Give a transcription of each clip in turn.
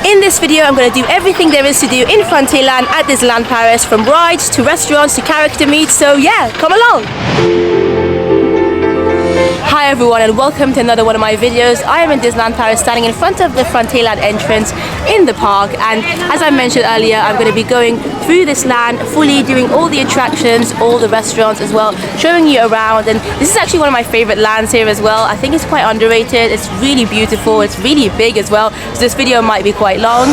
In this video, I'm going to do everything there is to do in Frontierland at Disneyland Paris, from rides to restaurants to character meets, so yeah, come along! Hi everyone and welcome to another one of my videos. I am in Disneyland Paris, standing in front of the Frontierland entrance in the park, and as I mentioned earlier, I'm going to be going through this land fully, doing all the attractions, all the restaurants as well, showing you around. And this is actually one of my favorite lands here as well. I think it's quite underrated. It's really beautiful, it's really big as well, so this video might be quite long.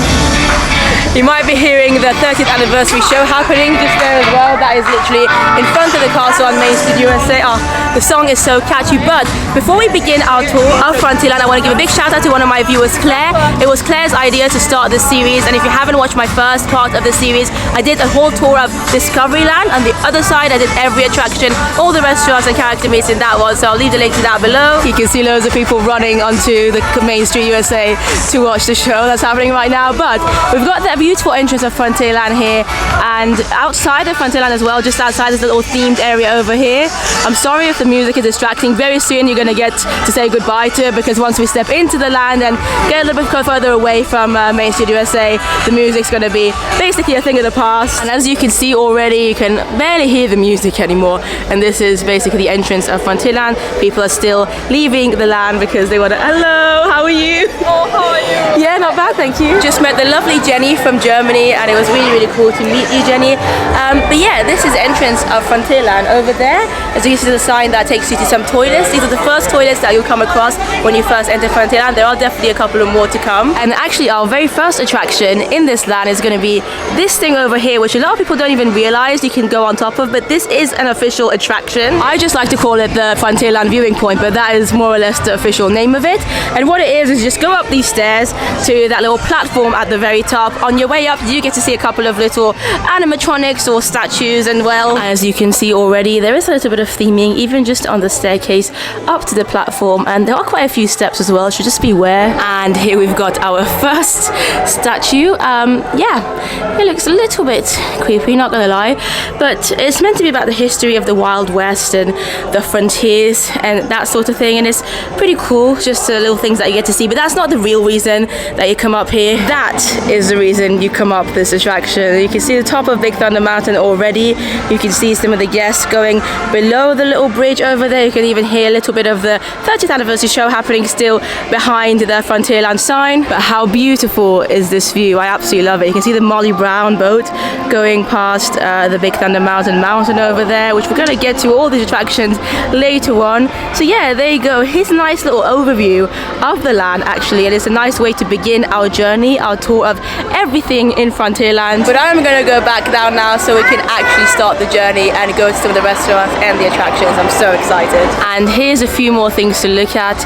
You might be hearing the 30th anniversary show happening just there as well. That is literally in front of the castle on Main Street, USA. Oh, the song is so catchy. But before we begin our tour of Frontierland, I want to give a big shout out to one of my viewers, Claire. It was Claire's idea to start this series, and if you haven't watched my first part of the series, I did a whole tour of Discoveryland. On the other side, I did every attraction, all the restaurants and character meets in that one, so I'll leave the link to that below. You can see loads of people running onto the Main Street, USA to watch the show that's happening right now. But we've got the beautiful entrance of Frontierland here, and outside of Frontierland as well, just outside this little themed area over here. I'm sorry if the music is distracting. Very soon you're going to get to say goodbye to it, because once we step into the land and get a little bit further away from Main Street USA, the music's going to be basically a thing of the past. And as you can see already, you can barely hear the music anymore, and this is basically the entrance of Frontierland. People are still leaving the land because they want to, hello, how are you? Oh, how are you? Yeah, not bad, thank you. Just met the lovely Jenny from Germany, and it was really cool to meet you, Jenny. But yeah, this is the entrance of Frontierland over there. As you can see, the sign that takes you to some toilets. These are the first toilets that you'll come across when you first enter Frontierland. There are definitely a couple of more to come. And actually, our very first attraction in this land is going to be this thing over here, which a lot of people don't even realize you can go on top of, but this is an official attraction. I just like to call it the Frontierland viewing point, but that is more or less the official name of it. And what it is just go up these stairs to that little platform at the very top. On your way up, you get to see a couple of little animatronics or statues, and well, as you can see already, there is a little bit of theming even just on the staircase up to the platform, and there are quite a few steps as well, so just beware. And here we've got our first statue. Yeah, it looks a little bit creepy, not gonna lie, but it's meant to be about the history of the Wild West and the frontiers and that sort of thing, and it's pretty cool, just the little things that you get to see. But that's not the real reason that you come up here. That is the reason you come up this attraction. You can see the top of Big Thunder Mountain already. You can see some of the guests going below the little bridge over there. You can even hear a little bit of the 30th anniversary show happening still behind the Frontierland sign. But how beautiful is this view? I absolutely love it. You can see the Molly Brown boat going past the Big Thunder Mountain over there, which we're going to get to all these attractions later on. So yeah, there you go. Here's a nice little overview of the land actually, and it's a nice way to begin our journey, our tour of everything in Frontierland. But I'm going to go back down now so we can actually start the journey and go to some of the restaurants and the attractions. I'm so excited. And here's a few more things to look at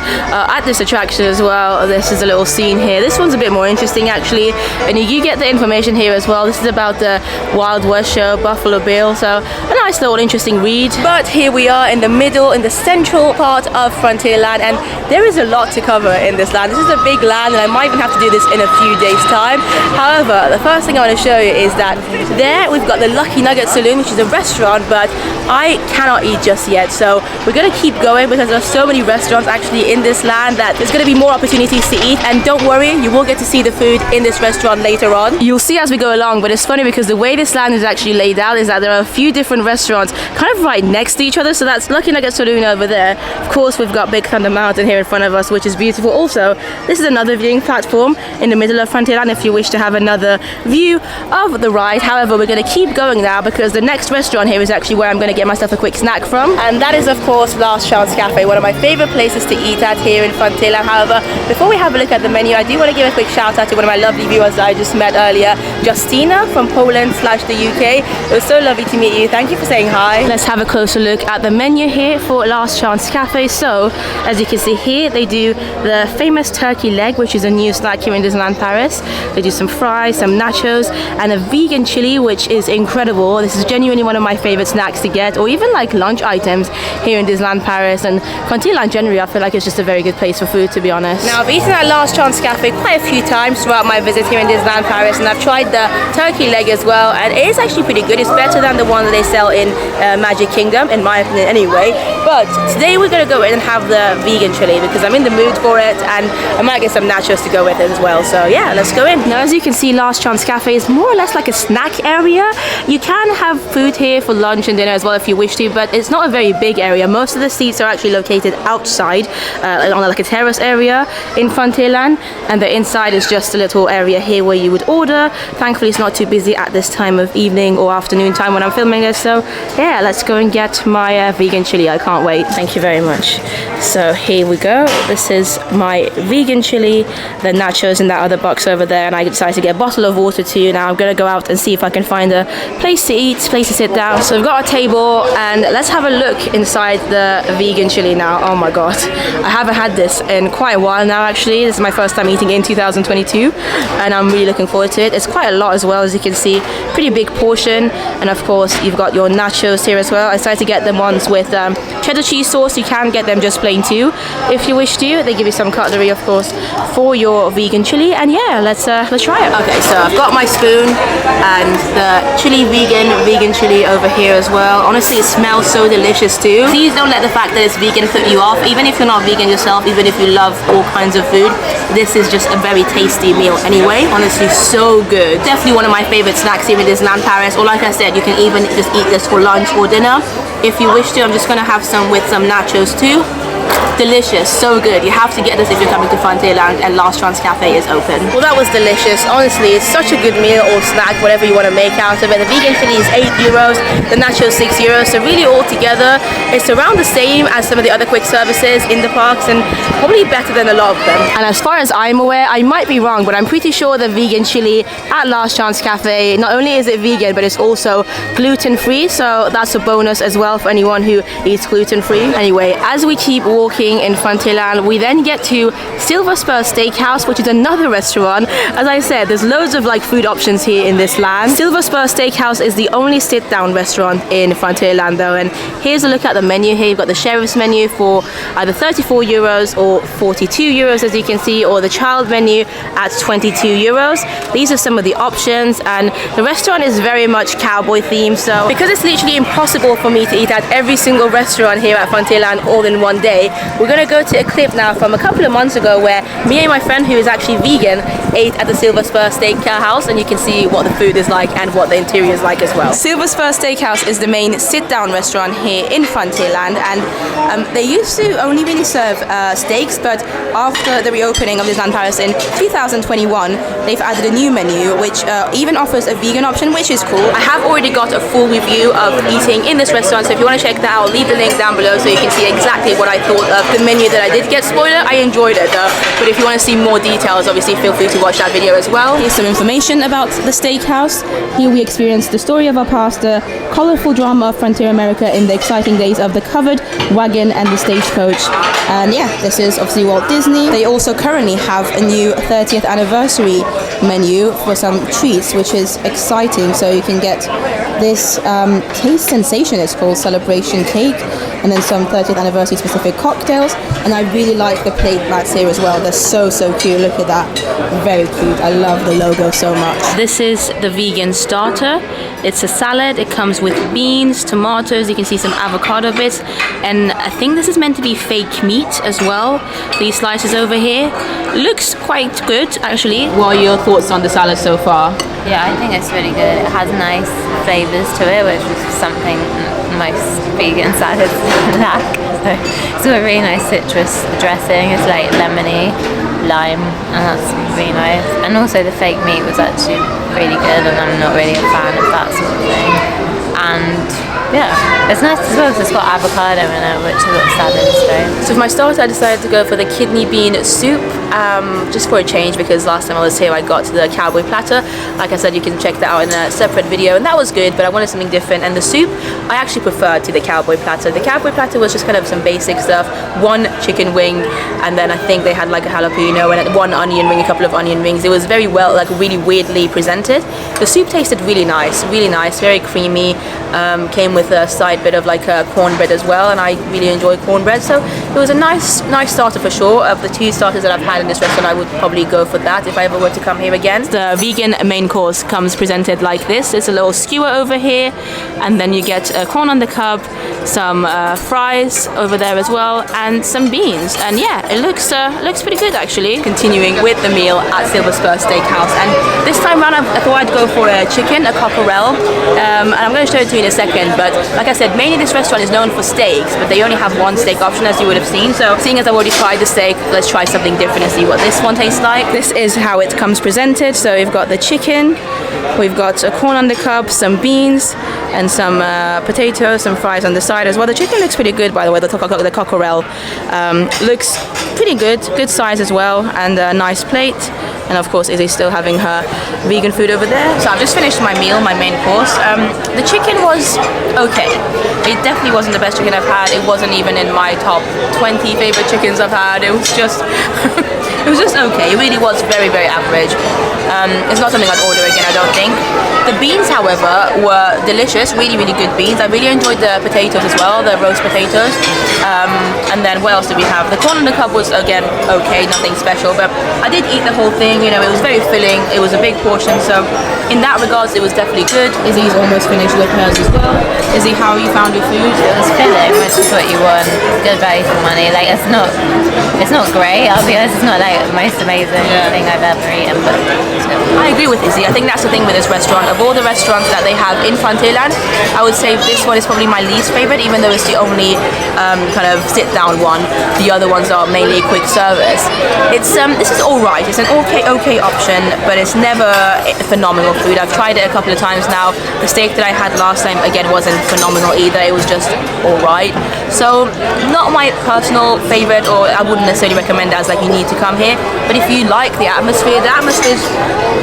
this attraction as well. This is a little scene here. This one's a bit more interesting actually, and you get the information here as well. This is about the Wild West show, Buffalo Bill, so a nice little interesting read. But here we are in the middle, in the central part of Frontierland, and there is a lot to cover in this land. This is a big land, and I might even have to do this in a few days time. However, the first thing I want to show you is that there we've got the Lucky Nugget Saloon, which is a restaurant, but I cannot eat just yet, so we're going to keep going because there are so many restaurants actually in this land that there's going to be more opportunities to eat. And don't worry, you will get to see the food in this restaurant later on. You'll see as we go along, but it's funny because the way this land is actually laid out is that there are a few different restaurants kind of right next to each other. So that's Lucky Nugget Saloon over there. Of course, we've got Big Thunder Mountain here in front of us, which is beautiful. Also, this is another viewing platform in the middle of Frontierland if you wish to have another view of the ride. However, we're going to keep going now because the next restaurant here is actually where I'm going to get myself a quick snack from, and that is of course Last Chance Cafe, one of my favorite places to eat at here in Frontierland. However, before we have a look at the menu, I do want to give a quick shout out to one of my lovely viewers that I just met earlier, Justina from Poland/the UK. It was so lovely to meet you. Thank you for saying hi. Let's have a closer look at the menu here for Last Chance Cafe. So as you can see here, they do the famous turkey leg, which is a new snack here in Disneyland Paris. They do some fries, fries, some nachos, and a vegan chili, which is incredible. This is genuinely one of my favorite snacks to get, or even like lunch items here in Disneyland Paris. And Frontierland generally, I feel like it's just a very good place for food, to be honest. Now, I've eaten at Last Chance Cafe quite a few times throughout my visit here in Disneyland Paris, and I've tried the turkey leg as well, and it is actually pretty good. It's better than the one that they sell in Magic Kingdom, in my opinion anyway. But today we're going to go in and have the vegan chili because I'm in the mood for it, and I might get some nachos to go with it as well. So yeah, let's go in. Now, as you can see, Last Chance Cafe is more or less like a snack area. You can have food here for lunch and dinner as well if you wish to, but it's not a very big area. Most of the seats are actually located outside on like a terrace area in Frontierland, and the inside is just a little area here where you would order. Thankfully, it's not too busy at this time of evening or afternoon time when I'm filming this. So yeah, let's go and get my vegan chili. I can't wait. Thank you very much. So here we go. This is my vegan chili, the nachos in that other box over there, and I decided to get a bottle of water too. Now I'm gonna go out and see if I can find a place to eat, place to sit down. So we've got a table, and let's have a look inside the vegan chili now. Oh my god, I haven't had this in quite a while now actually. This is my first time eating in 2022, and I'm really looking forward to it. It's quite a lot as well, as you can see, pretty big portion. And of course you've got your nachos here as well. I decided to get them ones with cheddar cheese sauce. You can get them just plain too if you wish to. They give you some cutlery of course for your vegan chili, and yeah, let's try it. Okay, so I've got my spoon and the chili vegan chili over here as well. Honestly, it smells so delicious too. Please don't let the fact that it's vegan put you off. Even if you're not vegan yourself, even if you love all kinds of food, this is just a very tasty meal anyway. Honestly, so good. Definitely one of my favorite snacks here in Disneyland Paris, or like I said, you can even just eat this for lunch or dinner if you wish to. I'm just gonna have some with some nachos too. Delicious, so good. You have to get this if you're coming to Frontierland and Last Chance Cafe is open. Well, that was delicious. Honestly, it's such a good meal or snack, whatever you want to make out of it. The vegan chili is €8, the nachos €6, so really all together it's around the same as some of the other quick services in the parks, and probably better than a lot of them. And as far as I'm aware, I might be wrong, but I'm pretty sure the vegan chili at Last Chance Cafe, not only is it vegan, but it's also gluten-free, so that's a bonus as well for anyone who eats gluten-free. Anyway, as we keep walking in Frontierland, we then get to Silver Spur Steakhouse, which is another restaurant. As I said, there's loads of like food options here in this land. Silver Spur Steakhouse is the only sit-down restaurant in Frontierland though, and here's a look at the menu here. You've got the sheriff's menu for either €34 or €42 as you can see, or the child menu at €22. These are some of the options, and the restaurant is very much cowboy themed, so because it's literally impossible for me to eat at every single restaurant here at Frontierland all in one day, we're gonna go to a clip now from a couple of months ago where me and my friend, who is actually vegan, ate at the Silver Spur Steakhouse, and you can see what the food is like and what the interior is like as well. Silver Spur Steakhouse is the main sit-down restaurant here in Frontierland, and they used to only really serve steaks, but after the reopening of Disneyland Paris in 2021, they've added a new menu which even offers a vegan option, which is cool. I have already got a full review of eating in this restaurant, so if you want to check that out, I'll leave the link down below so you can see exactly what I thought of the menu that I did get. Spoiler, I enjoyed it though, but if you want to see more details, obviously feel free to watch that video as well. Here's some information about the steakhouse. Here we experienced the story of our past, the colorful drama of Frontier America in the exciting days of the covered wagon and the stagecoach. And yeah, this is obviously Walt Disney. They also currently have a new 30th anniversary menu for some treats, which is exciting. So you can get this taste sensation, it's called Celebration Cake, and then some 30th anniversary specific cocktails. And I really like the plate mats here as well. They're so cute. Look at that, very cute. I love the logo so much. This is the vegan starter. It's a salad. It comes with beans, tomatoes, you can see some avocado bits, and I think this is meant to be fake meat as well. These slices over here looks quite good actually. What are your thoughts on the salad so far? Yeah, I think it's really good. It has nice flavours to it, which is something most vegan salads lack. So it's got a really nice citrus dressing. It's like lemony, lime, and that's really nice. And also the fake meat was actually really good, and I'm not really a fan of that sort of thing. And yeah, it's nice as well because it's got avocado in it, which is what salads do. So for my starter, I decided to go for the kidney bean soup. just for a change, because last time I was here I got to the Cowboy platter. Like I said, you can check that out in a separate video, and that was good, but I wanted something different. And the soup I actually preferred to the Cowboy platter. The Cowboy platter was just kind of some basic stuff, one chicken wing, and then I think they had like a jalapeno and one onion ring, a couple of onion rings. It was very well, like really weirdly presented. The soup tasted really nice, very creamy. Came with a side bit of like cornbread as well, and I really enjoy cornbread, so it was a nice starter for sure. Of the 2 starters that I've had in this restaurant, I would probably go for that if I ever were to come here again. The vegan main course comes presented like this. There's a little skewer over here, and then you get corn on the cob, some fries over there as well, and some beans. And yeah, it looks pretty good actually. Continuing with the meal at Silver Spur Steakhouse, and this time around I thought I'd go for a chicken, a cockerel, and I'm going to show it to you in a second. But like I said, mainly this restaurant is known for steaks, but they only have one steak option, as you would have seen. So seeing as I've already tried the steak, let's try something different and see what this one tastes like. This is how it comes presented. So we've got the chicken, we've got a corn on the cob, some beans, and some potatoes, some fries on the side as well. The chicken looks pretty good, by the way. The cockerel looks pretty good size as well, and a nice plate. And of course, Izzy's still having her vegan food over there. So I've just finished my meal, my main course. The chicken was okay. It definitely wasn't the best chicken I've had. It wasn't even in my top 20 favorite chickens I've had. It was just, it was just okay. It really was very average. It's not something I'd order again, I don't think. The beans, however, were delicious. Really good beans. I really enjoyed the potatoes as well, the roast potatoes. And then what else did we have? The corn on the cob was again okay, nothing special, but I did eat the whole thing. You know, it was very filling. It was a big portion, so in that regards, it was definitely good. Izzy's almost finished with hers as well. Izzy, how you found your food? It was filling, which is what you want. Good value for money. Like it's not great. I'll be honest, it's not like the most amazing thing I've ever eaten, but I agree with Izzy. I think that's the thing with this restaurant. Of all the restaurants that they have in Frontierland, I would say this one is probably my least favorite, even though it's the only kind of sit-down one. The other ones are mainly quick service. It's this is all right. It's an okay option, but it's never phenomenal food. I've tried it a couple of times now. The steak that I had last time again wasn't phenomenal either. It was just all right. So not my personal favorite, or I wouldn't necessarily recommend it as like you need to come here. But if you like the atmosphere's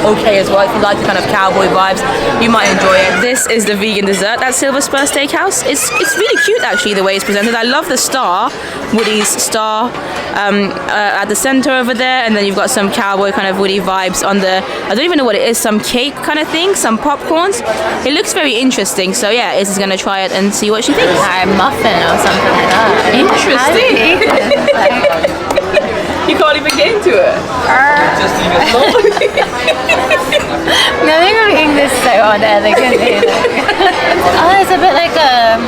okay as well. If you like the kind of cowboy vibes, you might enjoy it. This is the vegan dessert at Silver Spur Steakhouse. It's really cute actually, the way it's presented. I love the star, Woody's star at the center over there, and then you've got some cowboy kind of Woody vibes on the, I don't even know what it is, some cake kind of thing, some popcorns. It looks very interesting, so yeah, Izzy's gonna try it and see what she thinks. a muffin or something like that. Interesting. You can't even get into it. Just leave it alone. No, they're not eating this so unelegant. Oh, it's a bit like a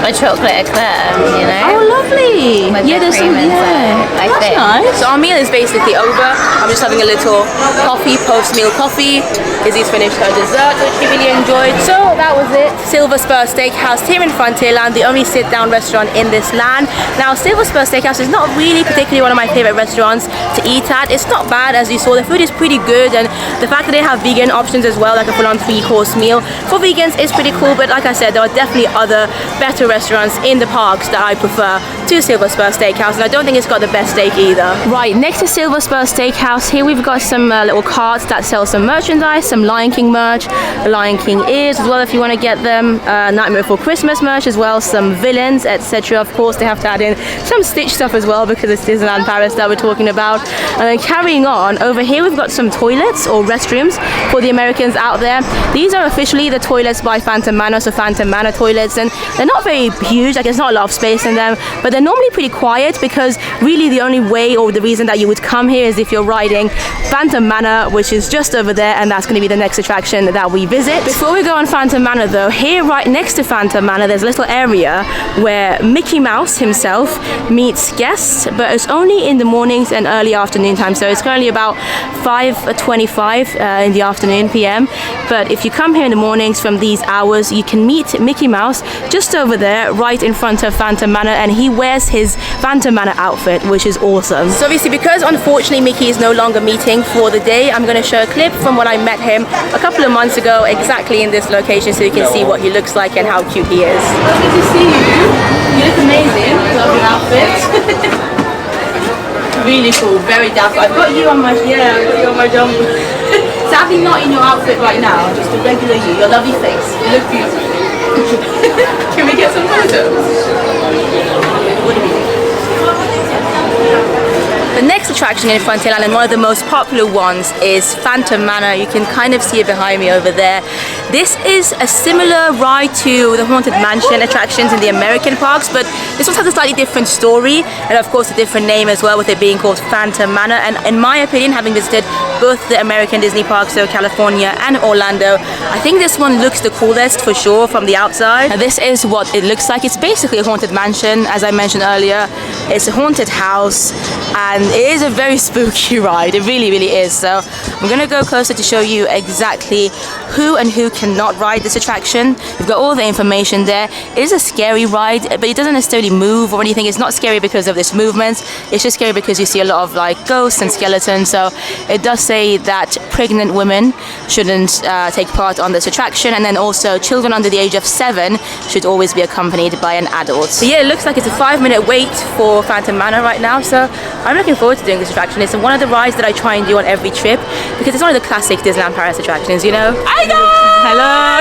chocolate eclair, you know? Oh, lovely. With Yeah, the there's some, cream inside, I That's think. nice. So our meal is basically over. I'm just having a little coffee, post-meal coffee. Izzy's finished her dessert, which she really enjoyed. So that was it. Silver Spur Steakhouse here in Frontierland, the only sit-down restaurant in this land. Now, Silver Spur Steakhouse is not really particularly one of my favorite restaurants to eat at. It's not bad, as you saw. The food is pretty good, and the fact that they have vegan options as well, like a full-on 3-course meal for vegans, is pretty cool. But like I said, there are definitely other better restaurants in the parks that I prefer to Silver Spur Steakhouse, and I don't think it's got the best steak either. Right, next to Silver Spur Steakhouse, here we've got some little carts that sell some merchandise, some Lion King merch, Lion King ears as well if you want to get them, Nightmare Before Christmas merch as well, some villains, etc. Of course, they have to add in some Stitch stuff as well because it's Disneyland Paris that we're talking about. And then carrying on, over here we've got some toilets or restrooms for the Americans out there. These are officially the toilets by Phantom Manor, so Phantom Manor toilets, and they're not very huge, like there's not a lot of space in them, but they're normally pretty quiet because really the only way or the reason that you would come here is if you're riding Phantom Manor, which is just over there, and that's going to be the next attraction that we visit. Before we go on Phantom Manor though, here right next to Phantom Manor there's a little area where Mickey Mouse himself meets guests, but it's only in the mornings and early afternoon time, so it's currently about 5:25 in the afternoon PM. But if you come here in the mornings from these hours, you can meet Mickey Mouse just over there right in front of Phantom Manor, and he wears his Phantom Manor outfit, which is awesome. So obviously, because unfortunately Mickey is no longer meeting for the day, I'm going to show a clip from when I met him a couple of months ago exactly in this location so you can see what he looks like and how cute he is. Lovely to see you. You look amazing. Love your outfit. Really cool, very dapper. I've got you on my jumper. Sadly not in your outfit right now, just a regular you, your lovely face. You look beautiful. Can we get some photos? What do you think? The next attraction in Frontierland, and one of the most popular ones, is Phantom Manor. You can kind of see it behind me over there. This is a similar ride to the Haunted Mansion attractions in the American parks, but this one has a slightly different story, and of course a different name as well, with it being called Phantom Manor. And in my opinion, having visited both the American Disney parks, so California and Orlando, I think this one looks the coolest for sure from the outside. And this is what it looks like. It's basically a haunted mansion, as I mentioned earlier. It's a haunted house, and it is a very spooky ride. It really, really is. So I'm gonna go closer to show you exactly who and who cannot ride this attraction. We've got all the information there. It is a scary ride, but it doesn't necessarily move or anything. It's not scary because of this movement. It's just scary because you see a lot of like ghosts and skeletons. So it does say that pregnant women shouldn't take part on this attraction, and then also children under the age of 7 should always be accompanied by an adult. So yeah, it looks like it's a 5-minute wait for Phantom Manor right now, so I'm looking forward to doing this attraction. It's one of the rides that I try and do on every trip because it's one of the classic Disneyland Paris attractions, you know? Hi guys! Hello!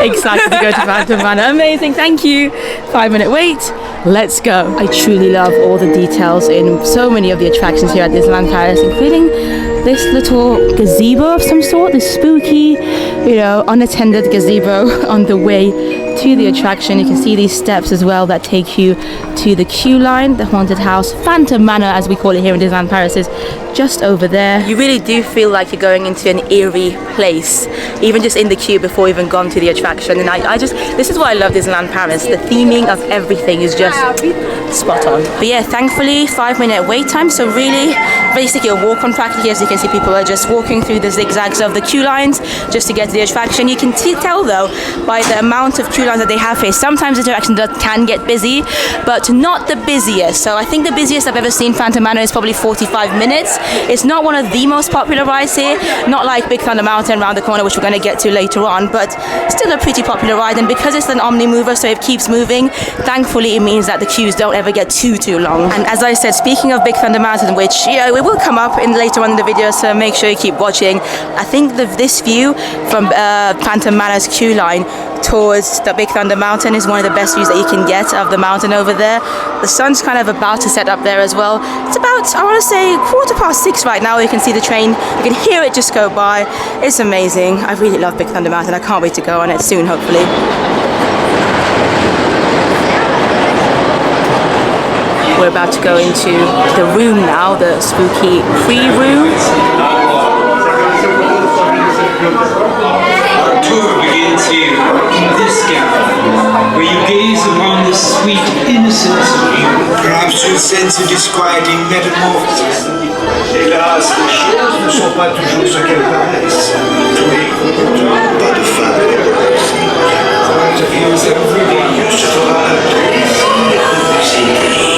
Excited to go to Phantom Manor. Amazing, thank you. 5-minute wait. Let's go. I truly love all the details in so many of the attractions here at Disneyland Paris, including this little gazebo of some sort, this spooky, you know, unattended gazebo on the way to the attraction. You can see these steps as well that take you to the queue line. The haunted house, Phantom Manor as we call it here in Disneyland Paris, is just over there. You really do feel like you're going into an eerie place, even just in the queue before you've even gone to the attraction. And I just, this is why I love Disneyland Paris. The theming of everything is just spot on. But yeah, thankfully 5-minute wait time, so really basically a walk on practically. As you can see, people are just walking through the zigzags of the queue lines just to get to the attraction. You can tell though by the amount of queue lines that they have here, sometimes the attraction can get busy, but not the busiest. So I think the busiest I've ever seen Phantom Manor is probably 45 minutes. It's not one of the most popular rides here, not like Big Thunder Mountain around the corner, which we're going to get to later on, but still a pretty popular ride. And because it's an omni mover, so it keeps moving, thankfully it means that the queues don't ever get too long. And as I said, speaking of Big Thunder Mountain, which it will come up in later on in the video, so make sure you keep watching. I think this view from Phantom Manor's queue line towards the Big Thunder Mountain is one of the best views that you can get of the mountain over there. The sun's kind of about to set up there as well. It's about, I want to say, 6:15 right now. You can see the train, you can hear it just go by. It's amazing. I really love Big Thunder Mountain. I can't wait to go on it soon, hopefully. We're about to go into the room now, the spooky pre-room. Our tour begins here, in this gallery, where you gaze upon the sweet innocence of youth. Perhaps you'll sense a disquieting metamorphosis. Hélas, les choses ne sont pas toujours ce qu'elles paraissent. Tous les contes, pas de fin de everyone sera un plaisir de visiter.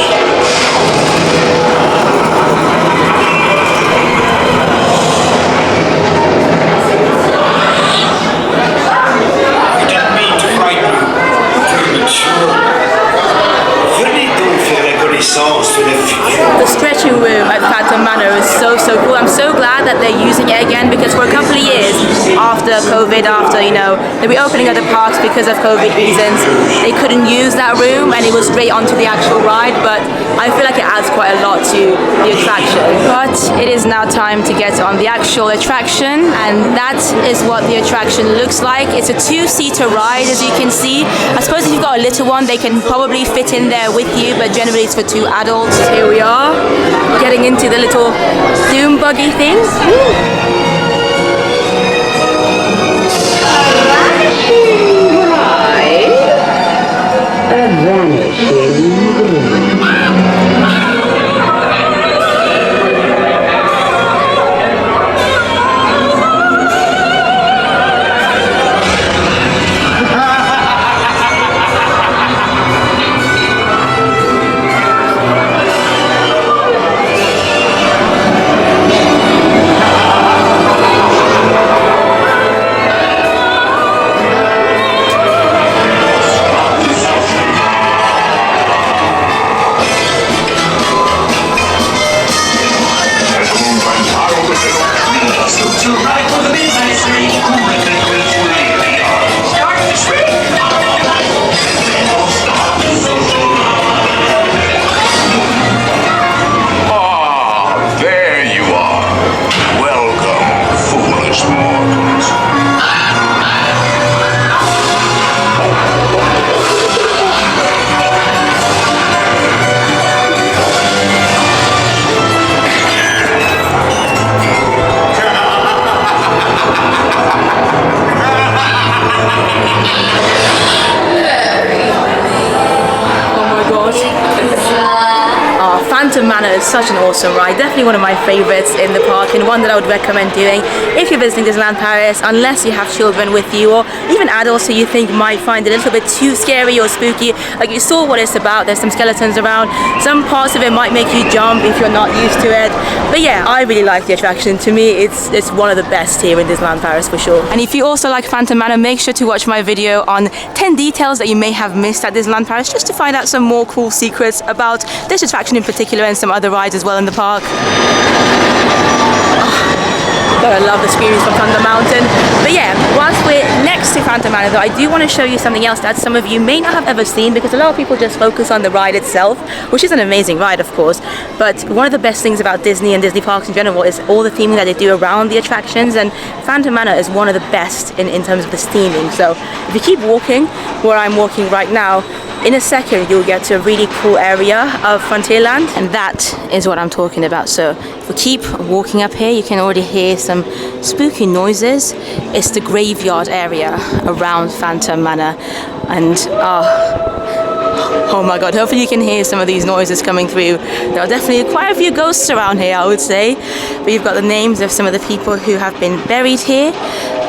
The stretching room at Phantom Manor is so cool. I'm so glad that they're using it again, because for a couple of years after COVID, after, you know, the reopening of the parks because of COVID reasons, they couldn't use that room and it was straight onto the actual ride, but I feel like it adds quite a lot to the attraction. But it is now time to get on the actual attraction, and that is what the attraction looks like. It's a 2-seater ride, as you can see. I suppose if you've got a little one, they can probably fit in there with you, but generally it's for 2 adults. Here we are, getting into the little doom buggy thing. such an awesome ride. Definitely one of my favorites in the park, and one that I would recommend doing if you're visiting Disneyland Paris, unless you have children with you or even adults who you think might find it a little bit too scary or spooky. Like, you saw what it's about. There's some skeletons around. Some parts of it might make you jump if you're not used to it. But yeah, I really like the attraction. To me, it's one of the best here in Disneyland Paris for sure. And if you also like Phantom Manor, make sure to watch my video on 10 details that you may have missed at Disneyland Paris, just to find out some more cool secrets about this attraction in particular and some other rides as well in the park. God, I love the screams from Thunder Mountain. But yeah, whilst we're next to Phantom Manor though, I do want to show you something else that some of you may not have ever seen, because a lot of people just focus on the ride itself, which is an amazing ride of course, but one of the best things about Disney and Disney parks in general is all the theming that they do around the attractions, and Phantom Manor is one of the best in terms of the theming. So if you keep walking where I'm walking right now, in a second you'll get to a really cool area of Frontierland, and that is what I'm talking about. So if we keep walking up here, you can already hear some spooky noises. It's the graveyard area around Phantom Manor, and oh my god, hopefully you can hear some of these noises coming through. There are definitely quite a few ghosts around here, I would say. But you've got the names of some of the people who have been buried here.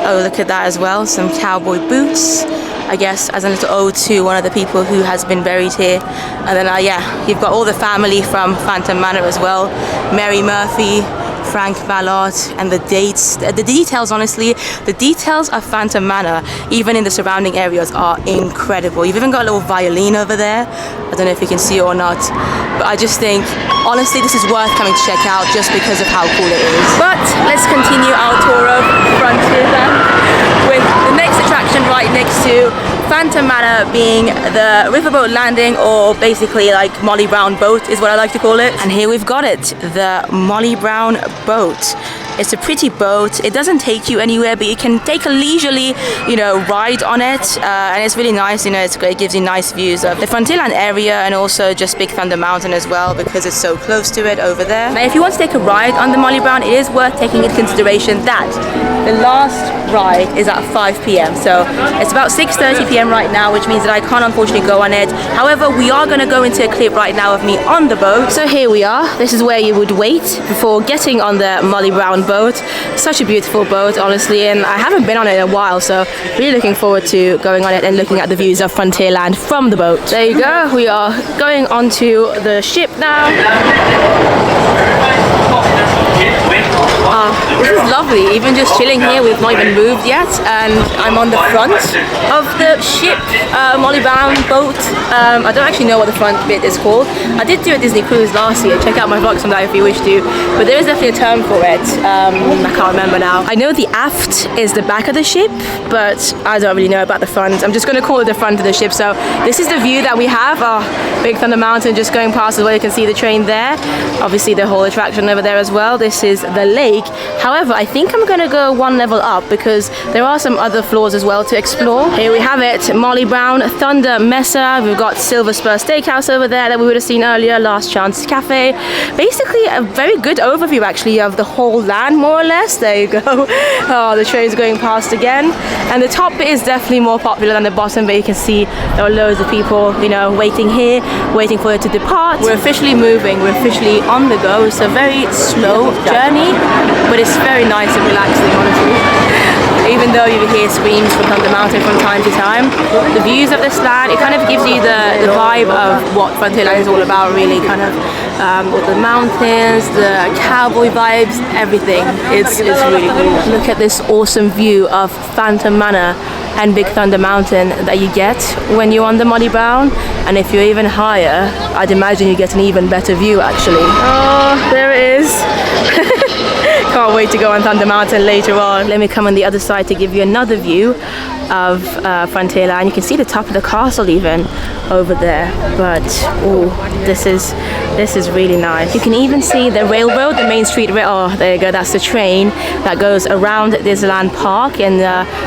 Oh, look at that as well, some cowboy boots, I guess as a little ode to one of the people who has been buried here. And then yeah, you've got all the family from Phantom Manor as well. Mary Murphy, Frank Ballard, and the dates, the details, honestly, the details of Phantom Manor, even in the surrounding areas, are incredible. You've even got a little violin over there. I don't know if you can see it or not, but I just think, honestly, this is worth coming to check out just because of how cool it is. But let's continue our tour of Frontierland with the next attraction right next to Phantom Manor being the Riverboat landing, or basically like Molly Brown boat is what I like to call it. And here we've got it, the Molly Brown boat. It's a pretty boat. It doesn't take you anywhere, but you can take a leisurely, ride on it, and it's really nice. It's great. It gives you nice views of the Frontierland area and also just Big Thunder Mountain as well, because it's so close to it over there. Now, if you want to take a ride on the Molly Brown, it is worth taking into consideration that the last ride is at 5 p.m. So it's about 6:30 p.m. right now, which means that I can't unfortunately go on it. However, we are going to go into a clip right now of me on the boat. So here we are. This is where you would wait before getting on the Molly Brown boat. Such a beautiful boat, honestly, and I haven't been on it in a while, so really looking forward to going on it and looking at the views of Frontierland from the boat. There you go. We are going onto the ship now. This is lovely. Even just chilling here, we've not even moved yet, and I'm on the front of the ship, Molly Brown boat. I don't actually know what the front bit is called. I did do a Disney cruise last year. Check out my vlogs on that if you wish to, but there is definitely a term for it. I can't remember now. I know the aft is the back of the ship, but I don't really know about the front. I'm just going to call it the front of the ship. So this is the view that we have. Big Thunder Mountain just going past as well. You can see the train there. Obviously the whole attraction over there as well. This is the lake. However, I think I'm going to go one level up because there are some other floors as well to explore. Here we have it, Molly Brown, Thunder Mesa. We've got Silver Spur Steakhouse over there that we would have seen earlier, Last Chance Café. Basically a very good overview actually of the whole land, more or less. There you go. Oh, the train's going past again. And the top bit is definitely more popular than the bottom, but you can see there are loads of people, waiting here, waiting for it to depart. We're officially moving, we're officially on the go. It's a very slow journey, but it's very nice and relaxing, honestly. Even though you hear screams from Thunder Mountain from time to time, the views of this land, it kind of gives you the vibe of what Frontierland is all about, really, kind of with the mountains, the cowboy vibes, everything. It's really cool. Look at this awesome view of Phantom Manor and Big Thunder Mountain that you get when you're on the Molly Brown, and if you're even higher, I'd imagine you get an even better view actually. Oh, there it is. Can't wait to go on Thunder Mountain later on. Let me come on the other side to give you another view of Frontierland. You can see the top of the castle even over there, but oh, this is really nice. You can even see the railroad, the Main Street Rail. Oh, there you go, that's the train that goes around Disneyland Park, and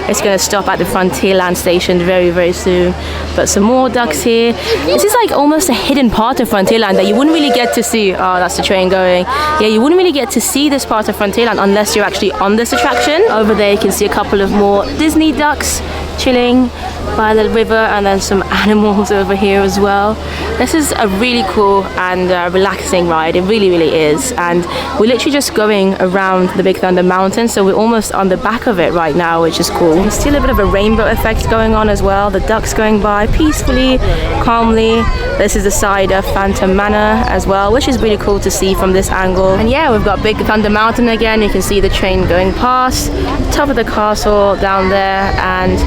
it's going to stop at the Frontierland station very, very soon. But some more ducks here. This is like almost a hidden part of Frontierland that you wouldn't really get to see. Oh, that's the train going. Yeah, you wouldn't really get to see this part of Frontierland unless you're actually on this attraction. Over there you can see a couple of more Disney ducks chilling. by the river, and then some animals over here as well. This is a really cool and relaxing ride. It really, really is. And we're literally just going around the Big Thunder Mountain, so we're almost on the back of it right now, which is cool. There's still a bit of a rainbow effect going on as well. The ducks going by peacefully, calmly. This is the side of Phantom Manor as well, which is really cool to see from this angle. And yeah, we've got Big Thunder Mountain again. You can see the train going past, top of the castle down there, and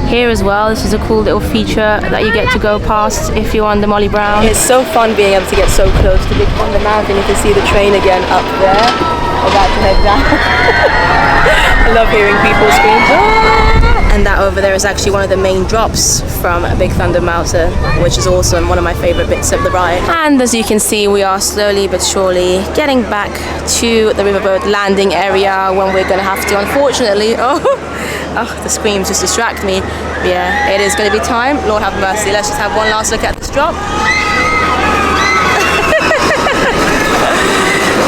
here as well. This is a cool little feature that you get to go past if you're on the Molly Brown. It's so fun being able to get so close to Big Thunder Mountain. You can see the train again up there, about to head down. I love hearing people scream. "Ah!" And that over there is actually one of the main drops from Big Thunder Mountain, which is awesome, one of my favorite bits of the ride. And as you can see, we are slowly but surely getting back to the Riverboat landing area, when we're gonna have to, unfortunately, the screams just distract me. But yeah, it is gonna be time. Lord have mercy. Let's just have one last look at this drop.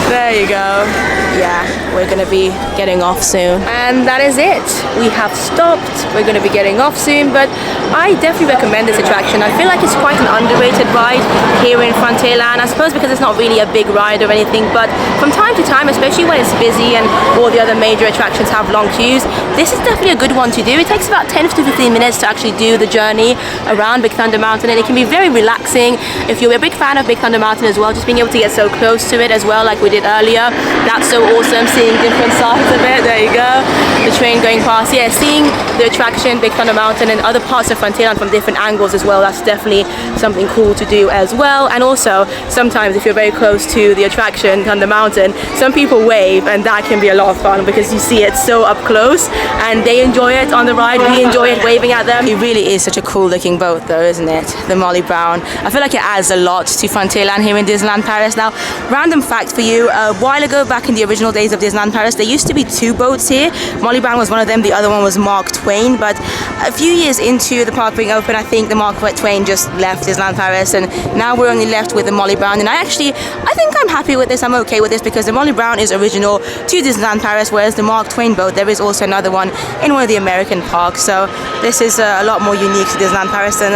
There you go. Yeah, we're gonna be getting off soon. And that is it. We have stopped. We're gonna be getting off soon, but I definitely recommend this attraction. I feel like it's quite an underrated ride here in Frontierland. I suppose because it's not really a big ride or anything, but from time to time, especially when it's busy and all the other major attractions have long queues, this is definitely a good one to do. It takes about 10 to 15 minutes to actually do the journey around Big Thunder Mountain, and it can be very relaxing. If you're a big fan of Big Thunder Mountain as well, just being able to get so close to it as well, like we did earlier, that's so awesome, seeing different sides of it. There you go, the train going past. Yeah, seeing the attraction Big Thunder Mountain and other parts of Frontierland from different angles as well, that's definitely something cool to do as well. And also, sometimes if you're very close to the attraction Thunder Mountain, some people wave, and that can be a lot of fun because you see it so up close and they enjoy it on the ride. We enjoy it waving at them. It really is such a cool looking boat though, isn't it? The Molly Brown. I feel like it adds a lot to Frontierland here in Disneyland Paris. Now, random fact for you, a while ago, back in the original days of Disneyland Paris, there used to be 2 boats here. Molly Brown was one of them, the other one was Mark Twain, but a few years into the park being open, I think the Mark Twain just left Disneyland Paris, and now we're only left with the Molly Brown. And I think I'm happy with this. I'm okay with this because the Molly Brown is original to Disneyland Paris, whereas the Mark Twain boat, there is also another one in one of the American parks. So this is a lot more unique to Disneyland Paris, and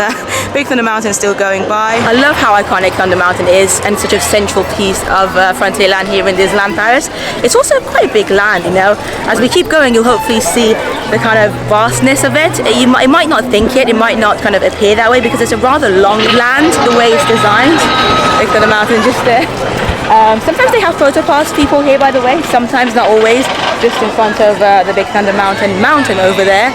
Big Thunder Mountain still going by. I love how iconic Thunder Mountain is and such a central piece of Frontierland here in Disneyland Paris. It's also quite a big land, you know. As we keep going, you'll hopefully see the kind of vastness of it. You might not think it might not kind of appear that way because it's a rather long land, the way it's designed. Big Thunder Mountain just there. Sometimes they have PhotoPass people here, by the way, sometimes, not always, just in front of the Big Thunder Mountain over there.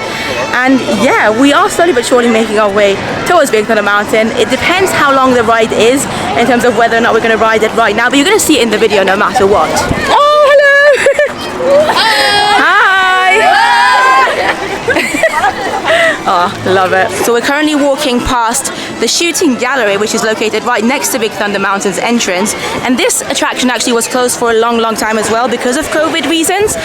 And yeah, we are slowly but surely making our way towards Big Thunder Mountain. It depends how long the ride is in terms of whether or not we're going to ride it right now, but you're going to see it in the video no matter what. Oh, hello! Hi! Oh, love it. So we're currently walking past the Shootin gallery, which is located right next to Big Thunder Mountain's entrance. And this attraction actually was closed for a long, long time as well because of COVID reasons.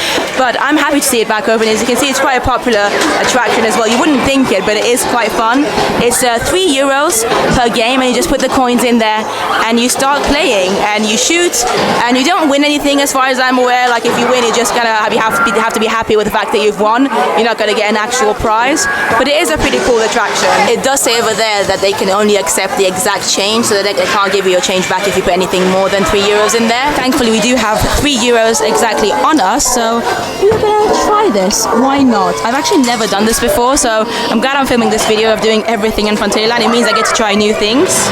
But I'm happy to see it back open. As you can see, it's quite a popular attraction as well. You wouldn't think it, but it is quite fun. It's €3 per game, and you just put the coins in there and you start playing and you shoot, and you don't win anything as far as I'm aware. Like if you win, you just kind of have to be happy with the fact that you've won. You're not going to get an actual prize. But it is a pretty cool attraction. It does say over there that they can only accept the exact change, so that they can't give you your change back if you put anything more than €3 in there. Thankfully, we do have €3 exactly on us, so we're gonna try this. Why not? I've actually never done this before, so I'm glad I'm filming this video of doing everything in Frontierland. It means I get to try new things.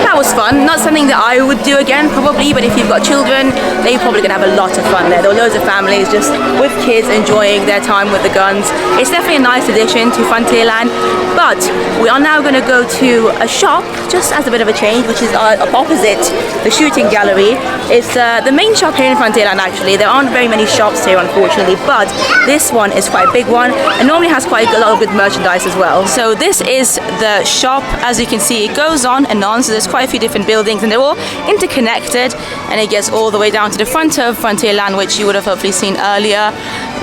That was fun. Not something that I would do again probably, but if you've got children, they're probably gonna have a lot of fun there. There were loads of families just with kids enjoying their time with the guns. It's definitely a nice addition to Frontierland, but we are now gonna go to a shop just as a bit of a change, which is opposite the Shootin gallery. It's the main shop here in Frontierland actually. There aren't very many shops here unfortunately, but this one is quite a big one and normally has quite a lot of good merchandise as well. So this is the shop. As you can see, it goes on and on, so there's quite a few different buildings and they're all interconnected, and it gets all the way down to the front of Frontierland, which you would have hopefully seen earlier.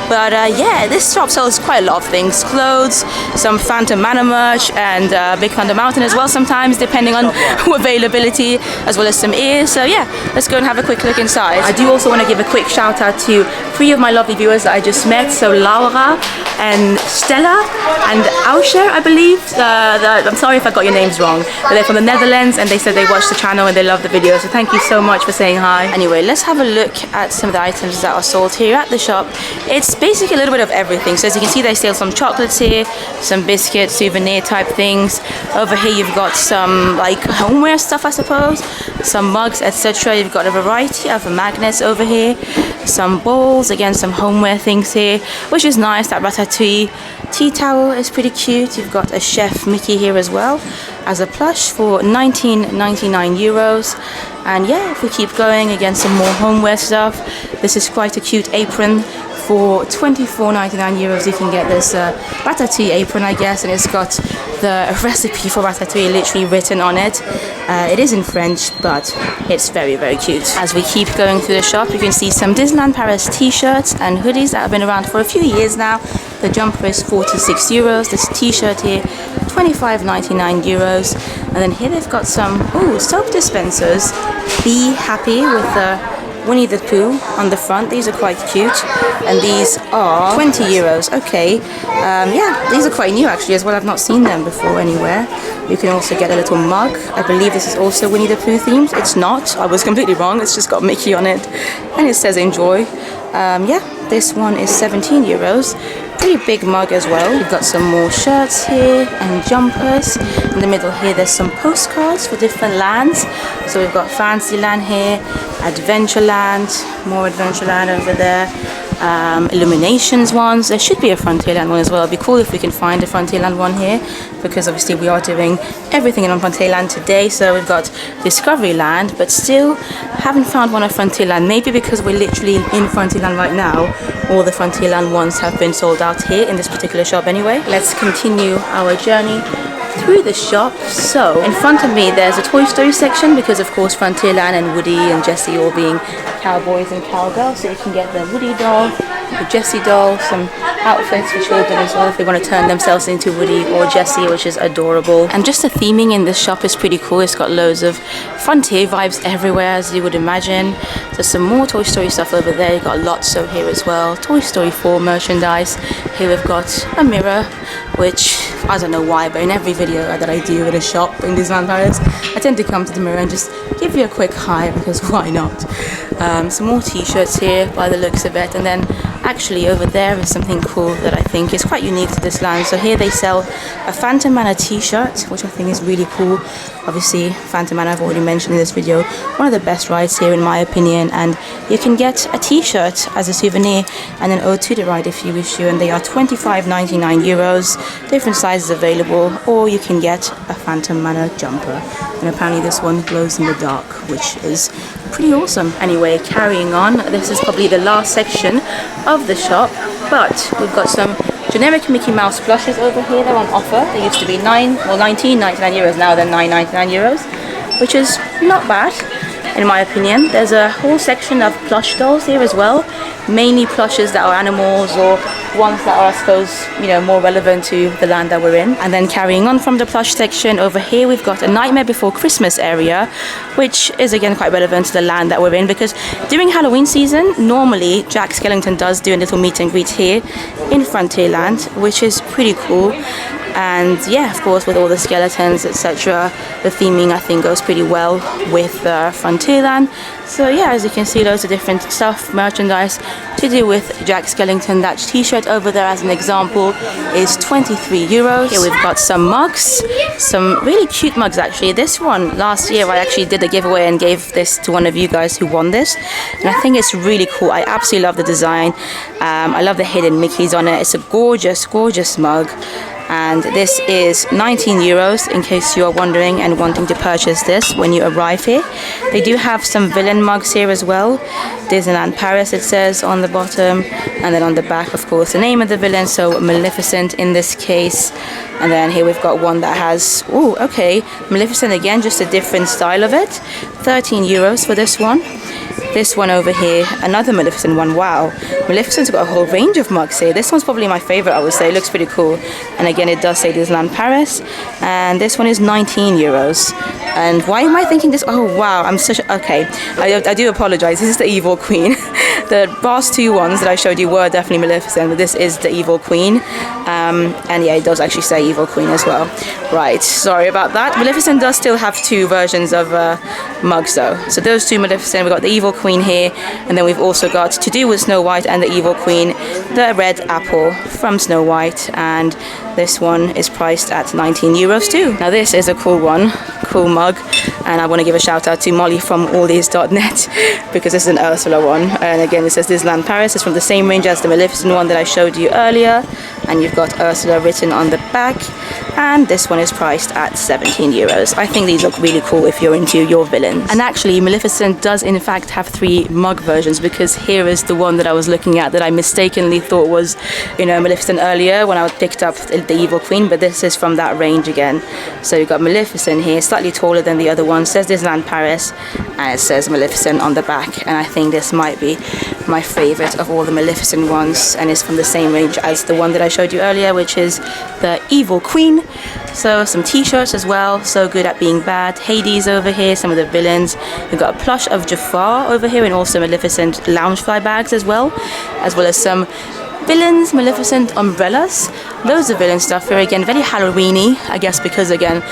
But yeah, this shop sells quite a lot of things. Clothes, some Phantom Manor merch, and Big Thunder Mountain as well sometimes, depending on availability, as well as some ears. So yeah, let's go and have a quick look inside. I do also want to give a quick shout out to 3 of my lovely viewers that I just met. So Laura and Stella and Ausher, I believe. I'm sorry if I got your names wrong, but they're from the Netherlands and they said they watched the channel and they love the video, so thank you so much for saying hi. Anyway, let's have a look at some of the items that are sold here at the shop. It's basically a little bit of everything. So as you can see, they sell some chocolates here, some biscuits, souvenir type things. Over here you've got some like homeware stuff, I suppose, some mugs, etc. You've got a variety of magnets over here, some bowls, again some homeware things here, which is nice. That ratatouille tea towel is pretty cute. You've got a Chef Mickey here as well as a plush for 19.99 euros. And yeah, if we keep going, again some more homeware stuff. This is quite a cute apron for 24.99 euros. You can get this ratatouille apron, I guess, and it's got the recipe for ratatouille literally written on it. It is in French, but it's very, very cute. As we keep going through the shop, you can see some Disneyland Paris t-shirts and hoodies that have been around for a few years now. The jumper is 46 euros. This t-shirt here, 25.99 euros. And then here they've got some soap dispensers. Be Happy with the Winnie the Pooh on the front. These are quite cute, and these are 20 euros. Okay, yeah, these are quite new actually as well. I've not seen them before anywhere. You can also get a little mug. I believe this is also Winnie the Pooh themed. It's not, I was completely wrong. It's just got Mickey on it and it says enjoy. Yeah, this one is 17 euros. Pretty big mug as well. We've got some more shirts here and jumpers. In the middle here there's some postcards for different lands. So we've got Fantasyland here, Adventureland, more Adventureland over there, Illuminations ones. There should be a Frontierland one as well. It'd be cool if we can find a Frontierland one here, because obviously we are doing everything in Frontierland today. So we've got Discoveryland, but still haven't found one of Frontierland. Maybe because we're literally in Frontierland right now, all the Frontierland ones have been sold out here in this particular shop anyway. Let's continue our journey through the shop. So in front of me there's a Toy Story section, because of course Frontierland and Woody and Jessie all being cowboys and cowgirls, so you can get the Woody doll, the Jessie doll, some outfits for children as well if they want to turn themselves into Woody or Jessie, which is adorable. And just the theming in this shop is pretty cool. It's got loads of Frontier vibes everywhere, as you would imagine. There's some more Toy Story stuff over there. You've got Lotso here as well, Toy Story 4 merchandise. Here we've got a mirror, which I don't know why, but in every video that I do in a shop in Disneyland Paris, I tend to come to the mirror and just give you a quick hi, because why not? Some more t-shirts here by the looks of it, and then actually over there is something cool that I think is quite unique to this land. So here they sell a Phantom Manor t-shirt, which I think is really cool. Obviously Phantom Manor I've already mentioned in this video, one of the best rides here in my opinion, and you can get a t-shirt as a souvenir and an ode to the ride if you wish to, and they are 25.99 euros. Different sizes available, or you can get a Phantom Manor jumper, and apparently this one glows in the dark, which is pretty awesome. Anyway, carrying on, this is probably the last section of the shop, but we've got some generic Mickey Mouse plushes over here. They're on offer. They used to be 19.99 euros, now they're 9.99 euros, which is not bad in my opinion. There's a whole section of plush dolls here as well, mainly plushes that are animals or ones that are, I suppose, you know, more relevant to the land that we're in. And then carrying on from the plush section, over here we've got a Nightmare Before Christmas area, which is again quite relevant to the land that we're in, because during Halloween season normally Jack Skellington does do a little meet and greet here in Frontierland, which is pretty cool. And yeah, of course, with all the skeletons, etc., the theming I think goes pretty well with Frontierland. So yeah, as you can see, loads of different stuff, merchandise to do with Jack Skellington. That t-shirt over there, as an example, is 23 euros. Here we've got some mugs, some really cute mugs actually. This one, last year I actually did a giveaway and gave this to one of you guys who won this, and I think it's really cool. I absolutely love the design. I love the hidden Mickeys on it. It's a gorgeous, gorgeous mug. And this is 19 euros in case you are wondering and wanting to purchase this when you arrive here. They do have some villain mugs here as well. Disneyland Paris it says on the bottom, and then on the back of course the name of the villain, so Maleficent in this case. And then here we've got one that has, oh okay, Maleficent again, just a different style of it. 13 euros for this one. This one over here, another Maleficent one. Wow, Maleficent's got a whole range of mugs here. This one's probably my favorite, I would say. It looks pretty cool. And again, it does say Disneyland Paris. And this one is 19 euros. And why am I thinking this? Oh wow, I'm such a, okay. I do apologize. This is the Evil Queen. The past two ones that I showed you were definitely Maleficent, but this is the Evil Queen. And yeah, it does actually say Evil Queen as well. Right, sorry about that. Maleficent does still have two versions of mugs though. So those two Maleficent, we've got the Evil Queen here, and then we've also got To Do with Snow White and the Evil Queen, the red apple from Snow White, and this one is priced at 19 euros too. Now this is a cool one, cool mug, and I want to give a shout out to Molly from allthese.net because this is an Ursula one, and again it says Disneyland Paris. It's from the same range as the Maleficent one that I showed you earlier, and you've got Ursula written on the back, and this one is priced at 17 euros. I think these look really cool if you're into your villains. And actually Maleficent does in fact have three mug versions, because here is the one that I was looking at that I mistakenly thought was, you know, Maleficent earlier when I picked up the Evil Queen, but this is from that range again. So you've got Maleficent here, slightly taller than the other one, says Disneyland Paris, and it says Maleficent on the back, and I think this might be my favorite of all the Maleficent ones, and it's from the same range as the one that I showed you earlier, which is the Evil Queen. So some t-shirts as well, So Good at Being Bad, Hades over here, some of the villains. We've got a plush of Jafar over here, and also Maleficent Loungefly bags as well as some villains, Maleficent umbrellas, loads of villain stuff here. Again, very Halloween-y, I guess, because again,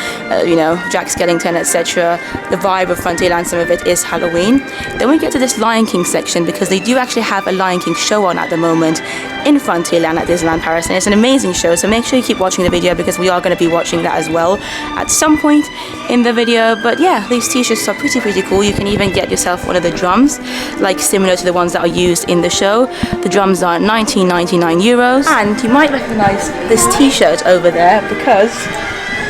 you know, Jack Skellington, etc. The vibe of Frontierland, some of it is Halloween. Then we get to this Lion King section, because they do actually have a Lion King show on at the moment in Frontierland at Disneyland Paris, and it's an amazing show, so make sure you keep watching the video, because we are going to be watching that as well at some point in the video. But yeah, these t-shirts are pretty cool. You can even get yourself one of the drums, like similar to the ones that are used in the show. The drums are 19.99 euros, and you might recognize this t-shirt over there because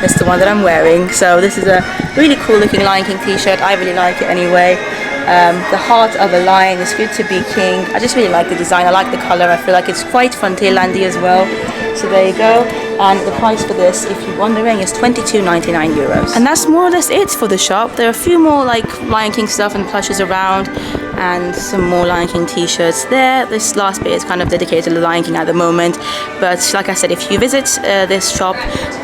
it's the one that I'm wearing. So this is a really cool looking Lion King t-shirt. I really like it anyway. The heart of a lion is good to be king. I just really like the design. I like the color. I feel like it's quite Frontierlandy as well. So there you go. And the price for this, if you're wondering, is 22.99 euros. And that's more or less it for the shop. There are a few more like Lion King stuff and plushes around, and some more Lion King t-shirts there. This last bit is kind of dedicated to the Lion King at the moment, but like I said, if you visit this shop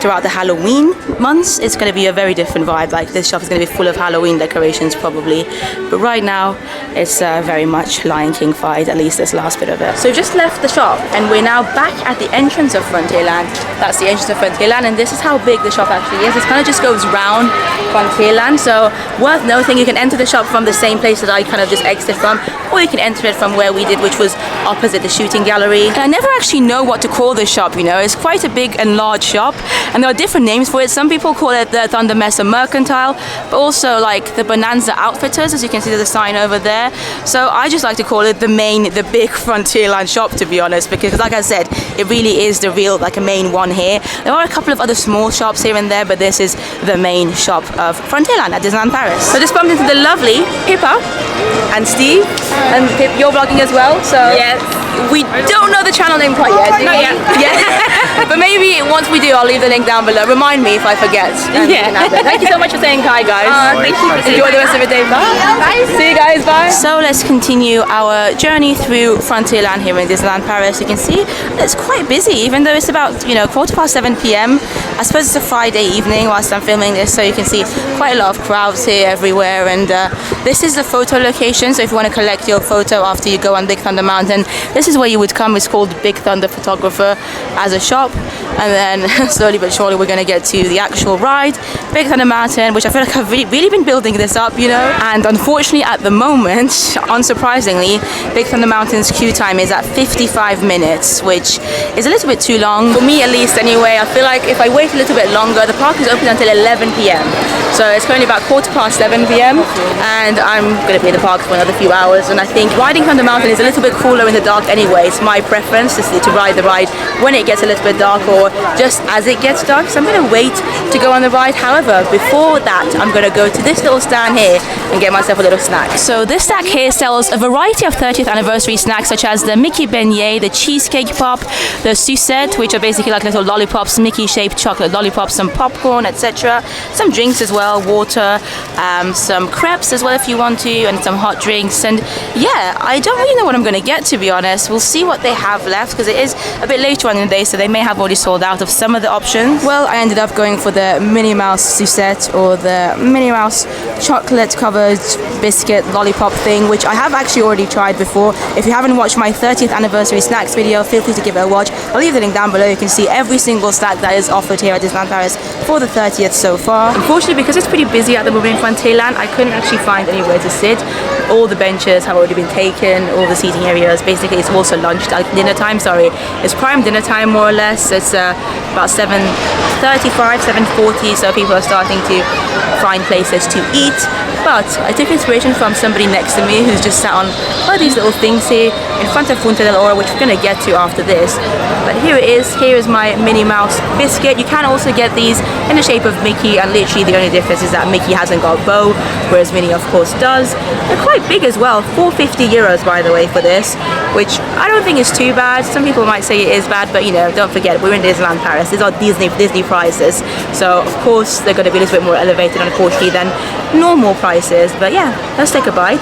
throughout the Halloween months, it's going to be a very different vibe. Like, this shop is going to be full of Halloween decorations probably, but right now it's very much Lion King vibe, at least this last bit of it. So we've just left the shop and we're now back at the entrance of Frontierland. That's the entrance of Frontierland, and this is how big the shop actually is. It kind of just goes round Frontierland, so worth noting, you can enter the shop from the same place that I kind of just exited from, or you can enter it from where we did, which was opposite the shooting gallery. And I never actually know what to call this shop, you know. It's quite a big and large shop, and there are different names for it. Some people call it the Thunder Mesa Mercantile, but also like the Bonanza Outfitters, as you can see there's a sign over there. So I just like to call it the big Frontierland shop, to be honest, because like I said, it really is the real, like a main one here. There are a couple of other small shops here and there, but this is the main shop of Frontierland at Disneyland Paris. So I just bumped into the lovely Pippa and Steve, and Pip, you're vlogging as well, so yes. We don't know the channel name quite yet. Not yet. Yeah. But maybe once we do, I'll leave the link down below. Remind me if I forget. Yeah. Thank you so much for saying hi, guys. Thank you. Enjoy the rest of your day. Bye. Bye. See you guys. Bye. So let's continue our journey through Frontierland here in Disneyland Paris. You can see it's quite busy, even though it's about 7:15 p.m. I suppose it's a Friday evening whilst I'm filming this, so you can see quite a lot of crowds here everywhere. And this is the photo location, so if you want to collect your photo after you go on Big Thunder Mountain, this is where you would come. It's called Big Thunder Photographer as a shop, and then slowly but surely we're going to get to the actual ride, Big Thunder Mountain, which I feel like I've really been building this up, and unfortunately at the moment, unsurprisingly, Big Thunder Mountain's queue time is at 55 minutes, which is a little bit too long, for me at least anyway. I feel like if I wait a little bit longer, the park is open until 11 p.m. So it's currently about 7:15 p.m. and I'm going to be in the park for another few hours, and I think riding Thunder Mountain is a little bit cooler in the dark anyway. It's my preference is to ride the ride when it gets a little bit dark, or or just as it gets dark. So I'm going to wait to go on the ride. However, before that, I'm going to go to this little stand here and get myself a little snack. So this stack here sells a variety of 30th anniversary snacks, such as the Mickey beignet, the cheesecake pop, the sucette, which are basically like little lollipops, Mickey-shaped chocolate lollipops, some popcorn, etc. Some drinks as well, water, some crepes as well if you want to, and some hot drinks. And yeah, I don't really know what I'm going to get, to be honest. We'll see what they have left, because it is a bit later on in the day, so they may have already sold out of some of the options. Well, I ended up going for the Minnie Mouse sucette, or the Minnie Mouse chocolate covered biscuit lollipop thing, which I have actually already tried before. If you haven't watched my 30th anniversary snacks video, feel free to give it a watch. I'll leave the link down below. You can see every single snack that is offered here at Disneyland Paris for the 30th so far. Unfortunately, because it's pretty busy at the moment in Frontierland, I couldn't actually find anywhere to sit. All the benches have already been taken, all the seating areas. Basically, it's also dinner time, sorry. It's prime dinner time, more or less. It's about 7:35, 7:40, so people are starting to find places to eat. But I took inspiration from somebody next to me who's just sat on one of these little things here in front of Fuente del Oro, which we're going to get to after this. But here it is. Here is my Minnie Mouse biscuit. You can also get these in the shape of Mickey, and literally the only difference is that Mickey hasn't got a bow, whereas Minnie of course does. They're quite big as well. 450 euros, by the way, for this, which I don't think is too bad. Some people might say it is bad, but you know, don't forget, we're in Disneyland Paris. These are Disney prices, so of course they're going to be a little bit more elevated, unfortunately, than normal prices. But yeah, let's take a bite.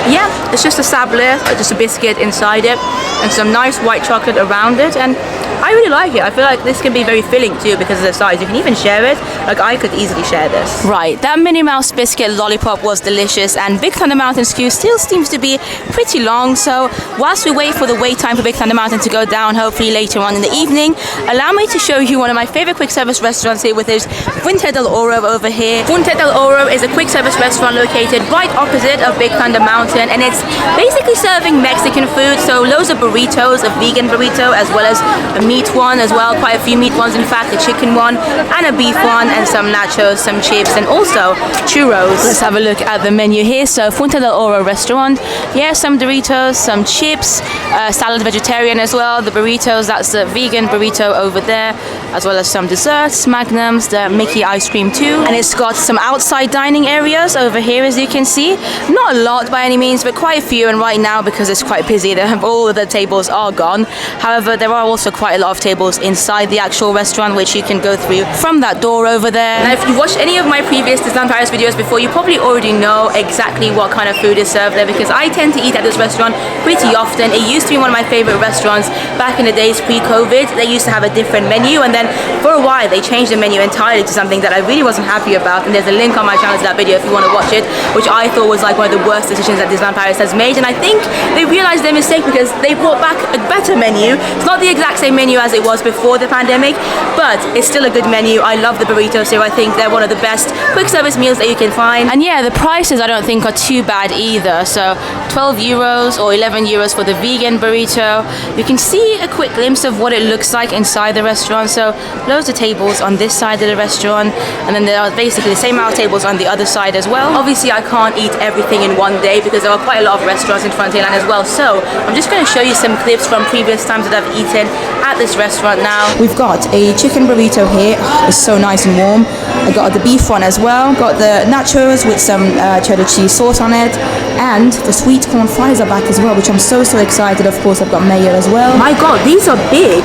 Yeah, it's just a sablé, just a biscuit inside it, and some nice white chocolate around it, and I really like it. I feel like this can be very filling too because of the size. You can even share it. Like, I could easily share this. Right, that Minnie Mouse biscuit lollipop was delicious, and Big Thunder Mountain's queue still seems to be pretty long. So whilst we wait for the wait time for Big Thunder Mountain to go down, hopefully later on in the evening, allow me to show you one of my favorite quick service restaurants here, with this Fuente del Oro over here. Fuente del Oro is a quick service restaurant located right opposite of Big Thunder Mountain, and it's basically serving Mexican food. So loads of burritos, a vegan burrito, as well as a meat one as well, quite a few meat ones in fact, a chicken one and a beef one, and some nachos, some chips, and also churros. Let's have a look at the menu here. So Fuente del Oro restaurant, yeah, some Doritos, some chips, salad vegetarian as well, the burritos, that's the vegan burrito over there, as well as some desserts, magnums, the Mickey ice cream too, and it's got some outside dining areas over here, as you can see. Not a lot by any means, but quite a few, and right now because it's quite busy, all of the tables are gone. However, there are also quite a lot of tables inside the actual restaurant, which you can go through from that door over there. Now, if you've watched any of my previous Disneyland Paris videos before, you probably already know exactly what kind of food is served there, because I tend to eat at this restaurant pretty often. It used to be one of my favorite restaurants back in the days pre-COVID. They used to have a different menu, and then for a while they changed the menu entirely to something that I really wasn't happy about, and there's a link on my channel to that video if you want to watch it, which I thought was like one of the worst decisions that Disneyland Paris has made. And I think they realized their mistake, because they brought back a better menu. It's not the exact same menu as it was before the pandemic, but it's still a good menu. I love the burritos here. I think they're one of the best quick service meals that you can find. And yeah, the prices I don't think are too bad either. So 12 euros or 11 euros for the vegan burrito. You can see a quick glimpse of what it looks like inside the restaurant. So loads of tables on this side of the restaurant, and then there are basically the same amount of tables on the other side as well. Obviously I can't eat everything in one day because there are quite a lot of restaurants in Frontierland as well, so I'm just going to show you some clips from previous times that I've eaten at this restaurant now. We've got a chicken burrito here. It's so nice and warm. I got the beef one as well, got the nachos with some cheddar cheese sauce on it, and the sweet corn fries are back as well, which I'm so excited. Of course I've got mayo as well. My god, these are big.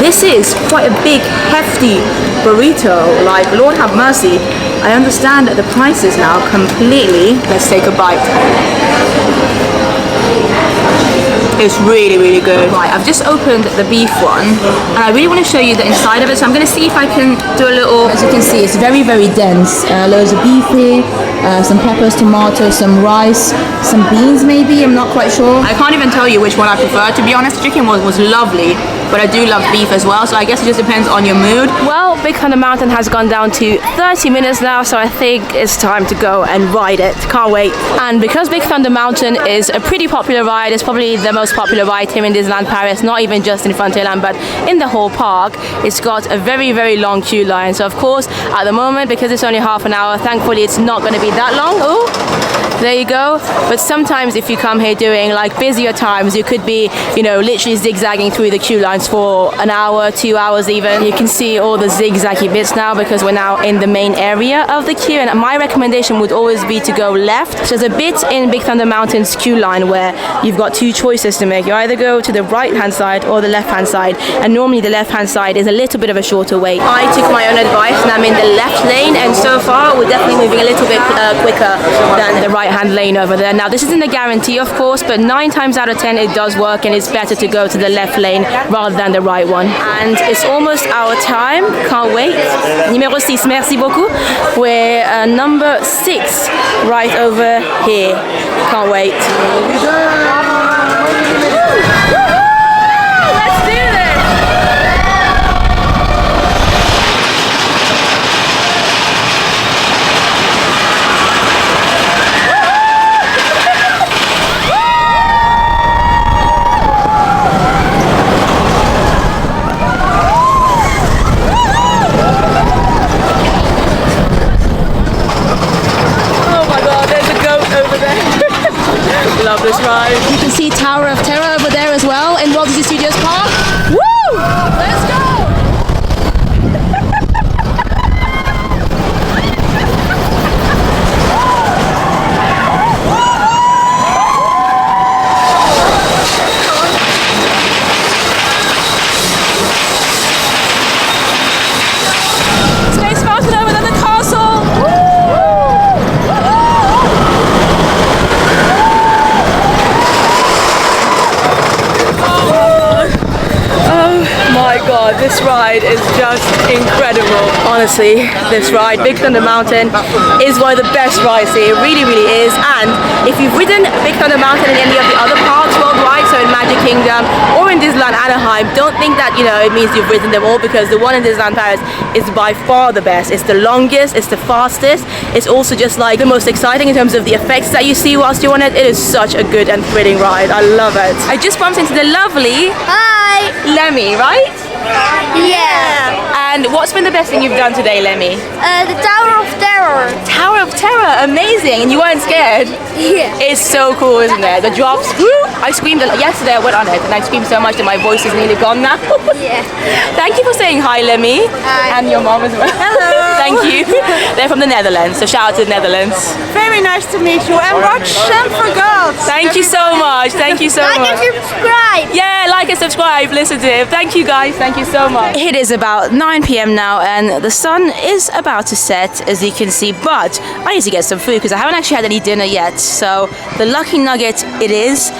This is quite a big hefty burrito, like Lord have mercy. I understand the prices now completely. Let's take a bite. It's really good. Right, I've just opened the beef one, and I really want to show you the inside of it, so I'm going to see if I can do a little. As you can see, it's very dense. Loads of beef here, some peppers, tomatoes, some rice, some beans maybe, I'm not quite sure. I can't even tell you which one I prefer, to be honest. Chicken was lovely, but I do love beef as well, so I guess it just depends on your mood. Well, Big Thunder Mountain has gone down to 30 minutes now, so I think it's time to go and ride it. Can't wait. And because Big Thunder Mountain is a pretty popular ride, it's probably the most popular ride here in Disneyland Paris, not even just in Frontierland, but in the whole park. It's got a very long queue line, so of course at the moment, because it's only half an hour, thankfully it's not going to be that long. Oh, there you go. But sometimes if you come here during like busier times, you could be, you know, literally zigzagging through the queue line lines for an hour, 2 hours even. You can see all the zigzaggy bits now because we're now in the main area of the queue, and my recommendation would always be to go left. So there's a bit in Big Thunder Mountain's queue line where you've got two choices to make. You either go to the right hand side or the left hand side, and normally the left hand side is a little bit of a shorter wait. I took my own advice and I'm in the left lane, and so far we're definitely moving a little bit quicker than the right hand lane over there. Now this isn't a guarantee of course, but 9 times out of 10 it does work, and it's better to go to the left lane rather than the right one. And it's almost our time, can't wait. Numéro 6, merci beaucoup. We're number 6 right over here, can't wait. Let's do this! Love this ride. You can see Tower of Terror over there as well in Walt Disney Studios Park. Woo! Let's go! Space Mountain over than the castle. My god, this ride is just incredible. Honestly, this ride, Big Thunder Mountain, is one of the best rides here. It really, really is. And if you've ridden Big Thunder Mountain in any of the other parks worldwide, so in Magic Kingdom or in Disneyland Anaheim, don't think that, you know, it means you've ridden them all, because the one in Disneyland Paris is by far the best. It's the longest, it's the fastest. It's also just like the most exciting in terms of the effects that you see whilst you're on it. It is such a good and thrilling ride. I love it. I just bumped into the lovely Lemmy, right? Yeah. And what's been the best thing you've done today, Lemmy? The Tower of Terror. Tower of Terror, amazing. And you weren't scared? Yeah. It's so cool, isn't it? The drops, woo! I screamed yesterday, I went on it and I screamed so much that my voice is nearly gone now. Yeah. Thank you for saying hi, Lemmy. Hi. And your mom as well. Hello. Thank you. They're from the Netherlands, so shout out to the Netherlands. Very nice to meet you, and watch Sam for Gods. Thank you so much. Thank you so Like much. and subscribe. Yeah, like and subscribe, listen to it. Thank you guys, thank you so much. It is about 9 p.m. now and the sun is about to set, as you can see, but I need to get some food because I haven't actually had any dinner yet. So the Lucky Nugget it is.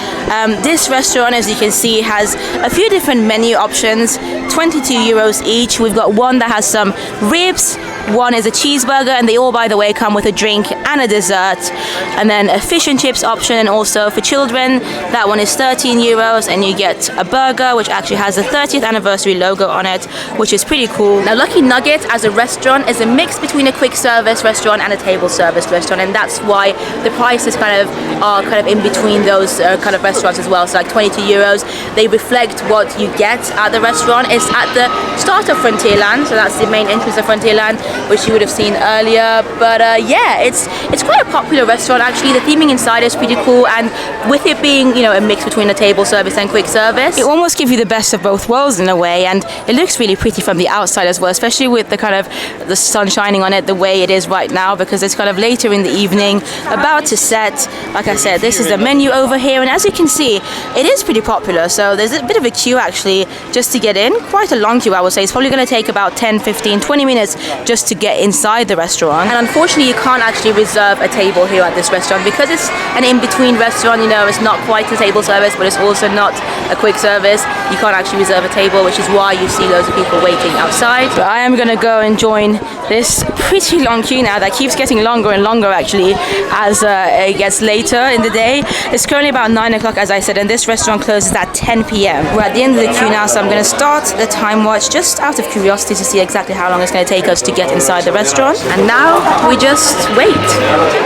This restaurant, as you can see, has a few different menu options, 22 euros each. We've got one that has some ribs, one is a cheeseburger, and they all, by the way, come with a drink and a dessert. And then a fish and chips option, and also for children, that one is 13 euros, and you get a burger, which actually has the 30th anniversary logo on it, which is pretty cool. Now, Lucky Nugget as a restaurant is a mix between a quick service restaurant and a table service restaurant, and that's why the prices are kind of in between those kind of restaurants as well. So like 22 euros, they reflect what you get at the restaurant. It's at the start of Frontierland, so that's the main entrance of Frontierland, which you would have seen earlier. But yeah, it's quite a popular restaurant actually. The theming inside is pretty cool, and with it being, you know, a mix between a table service and quick service, it almost gives you the best of both worlds in a way, and it looks really pretty from the outside as well, especially with the kind of the sun shining on it the way it is right now, because it's kind of later in the evening, about to set. Like I said, this is the menu over here, and as you can see, it is pretty popular. So there's a bit of a queue actually just to get in, quite a long queue I would say. It's probably going to take about 10, 15, 20 minutes just to get inside the restaurant. And unfortunately, you can't actually reserve a table here at this restaurant because it's an in-between restaurant. You know, it's not quite a table service, but it's also not a quick service. You can't actually reserve a table, which is why you see loads of people waiting outside. But I am going to go and join this pretty long queue now that keeps getting longer and longer actually as it gets later in the day. It's currently about 9 o'clock, as I said, and this restaurant closes at 10 p.m. We're at the end of the queue now, so I'm going to start the time watch just out of curiosity to see exactly how long it's going to take us to get inside the restaurant. And now we just wait.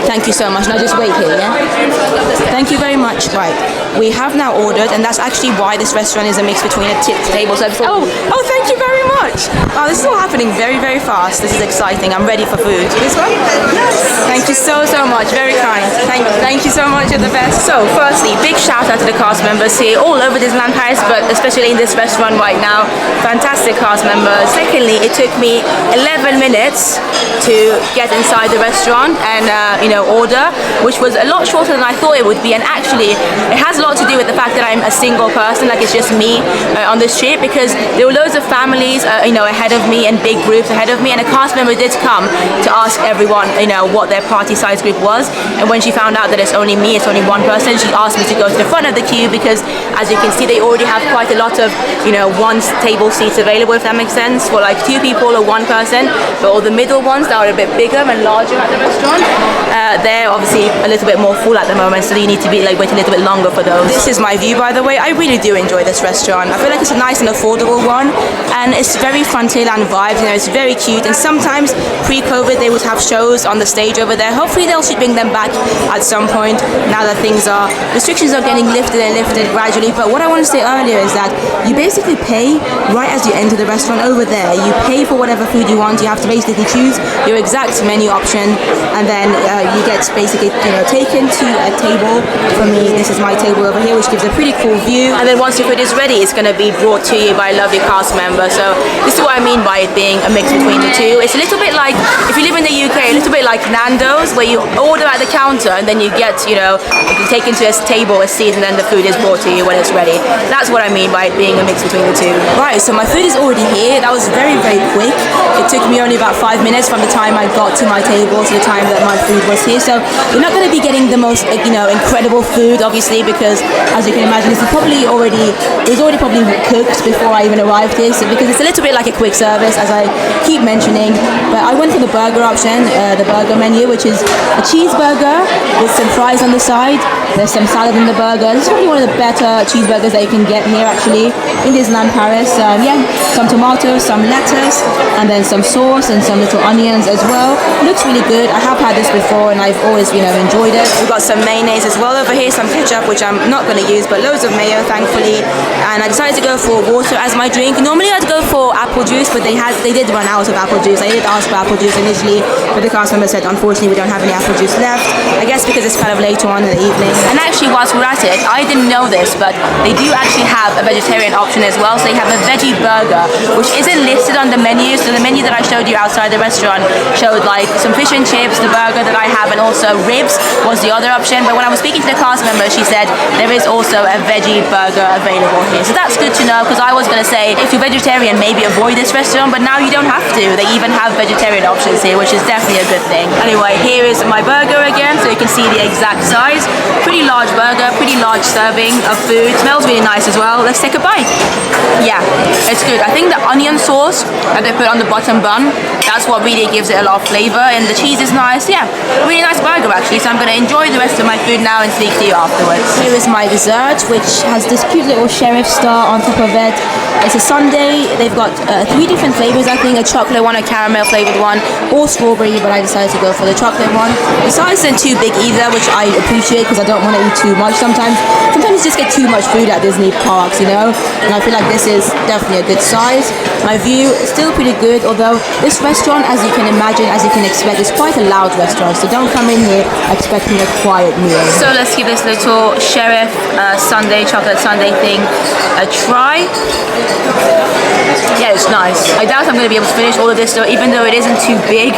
Thank you so much. Now just wait here, yeah? Thank you very much. Right, we have now ordered, and that's actually why this restaurant is a mix between a table service. Oh, thank you very much. Oh, this is all happening very, very fast. This is exciting. I'm ready for food. This one? Yes. Thank you so much. much. Very kind. Thank you so much. You're the best. So, firstly, big shout out to the cast members here all over Disneyland Paris, but especially in this restaurant right now. Fantastic cast members. Secondly, it took me 11 minutes to get inside the restaurant and order, which was a lot shorter than I thought it would be. And actually, it has a lot to do with the fact that I'm a single person, like it's just me on this trip, because there were loads of families, ahead of me and big groups ahead of me, and a cast member did come to ask everyone, what their party size group was. And when she found out that it's only me, it's only one person, she asked me to go to the front of the queue because, as you can see, they already have quite a lot of, one table seats available, if that makes sense, for like 2 people or 1 person. But all the middle ones that are a bit bigger and larger at the restaurant, they're obviously a little bit more full at the moment, so you need to be wait a little bit longer for those. This is my view, by the way. I really do enjoy this restaurant. I feel like it's a nice and affordable one, and it's very Frontierland vibes. It's very cute. And sometimes pre-COVID they would have shows on the stage over there. Hopefully they'll bring them back at some point. Now that restrictions are getting lifted gradually. But what I want to say earlier is that you basically pay right as you enter the restaurant over there. You pay for whatever food you want. You have to basically choose your exact menu option, and then you get basically taken to a table. For me, this is my table over here, which gives a pretty cool view. And then once your food is ready, it's going to be brought to you by a lovely cast member. So this is what I mean by it being a mix between the two. It's a little bit like, if you live in the UK, a little bit like Nando's, where you order at the counter and then you get, taken to a table, a seat, and then the food is brought to you when it's ready. That's what I mean by it being a mix between the two. Right, so my food is already here. That was very, very quick. It took me only about 5 minutes from the time I got to my table to the time that my food was here. So you're not going to be getting the most, incredible food, obviously, because as you can imagine, it was already probably cooked before I even arrived here. So because it's a little bit like a quick service, as I keep mentioning. But I went for the burger option, the burger menu, which is a cheeseburger with some fries on the side. There's some salad in the burger. This is probably one of the better cheeseburgers that you can get here, actually, in Disneyland Paris. Some tomatoes, some lettuce, and then some sauce and some little onions as well. It looks really good. I have had this before and I've always, enjoyed it. We've got some mayonnaise as well over here, some ketchup, which I'm not going to use, but loads of mayo, thankfully. And I decided to go for water as my drink. Normally I'd go for apple juice, but they did run out of apple juice. I did ask for apple juice initially, but the cast member said, unfortunately, we don't have any apple juice left. I guess because it's kind of later on in the evening. And actually, whilst we're at it, I didn't know this, but they do actually have a vegetarian option as well. So they have a veggie burger, which isn't listed on the menu. So the menu that I showed you outside the restaurant showed like some fish and chips, the burger that I have, and also ribs was the other option. But when I was speaking to the cast member, she said there is also a veggie burger available here. So that's good to know, because I was going to say, if you're vegetarian, maybe avoid this restaurant, but now you don't have to. They even have vegetarian options here, which is definitely a good thing. Anyway, here is my burger again, so you can see the exact size. Pretty large burger, pretty large serving of food. Smells really nice as well. Let's take a bite. Yeah, it's good. I think the onion sauce that they put on the bottom bun, that's what really gives it a lot of flavor, and the cheese is nice. Yeah, really nice burger actually. So I'm going to enjoy the rest of my food now and speak to you afterwards. Here is my dessert, which has this cute little sheriff star on top of it. It's a sundae. They've got 3 different flavors, I think. A chocolate one, a caramel flavored one, or strawberry, but I decided to go for the chocolate one. The size isn't too big either, which I appreciate because I don't want to eat too much sometimes. Sometimes you just get too much food at Disney parks, and I feel like this is definitely a good size. My view is still pretty good, although this restaurant, as you can imagine, as you can expect, is quite a loud restaurant, so don't come in here expecting a quiet meal. So let's give this little sheriff sundae, chocolate sundae thing a try. Yeah, it's nice. I doubt I'm going to be able to finish all of this though, even though it isn't too big.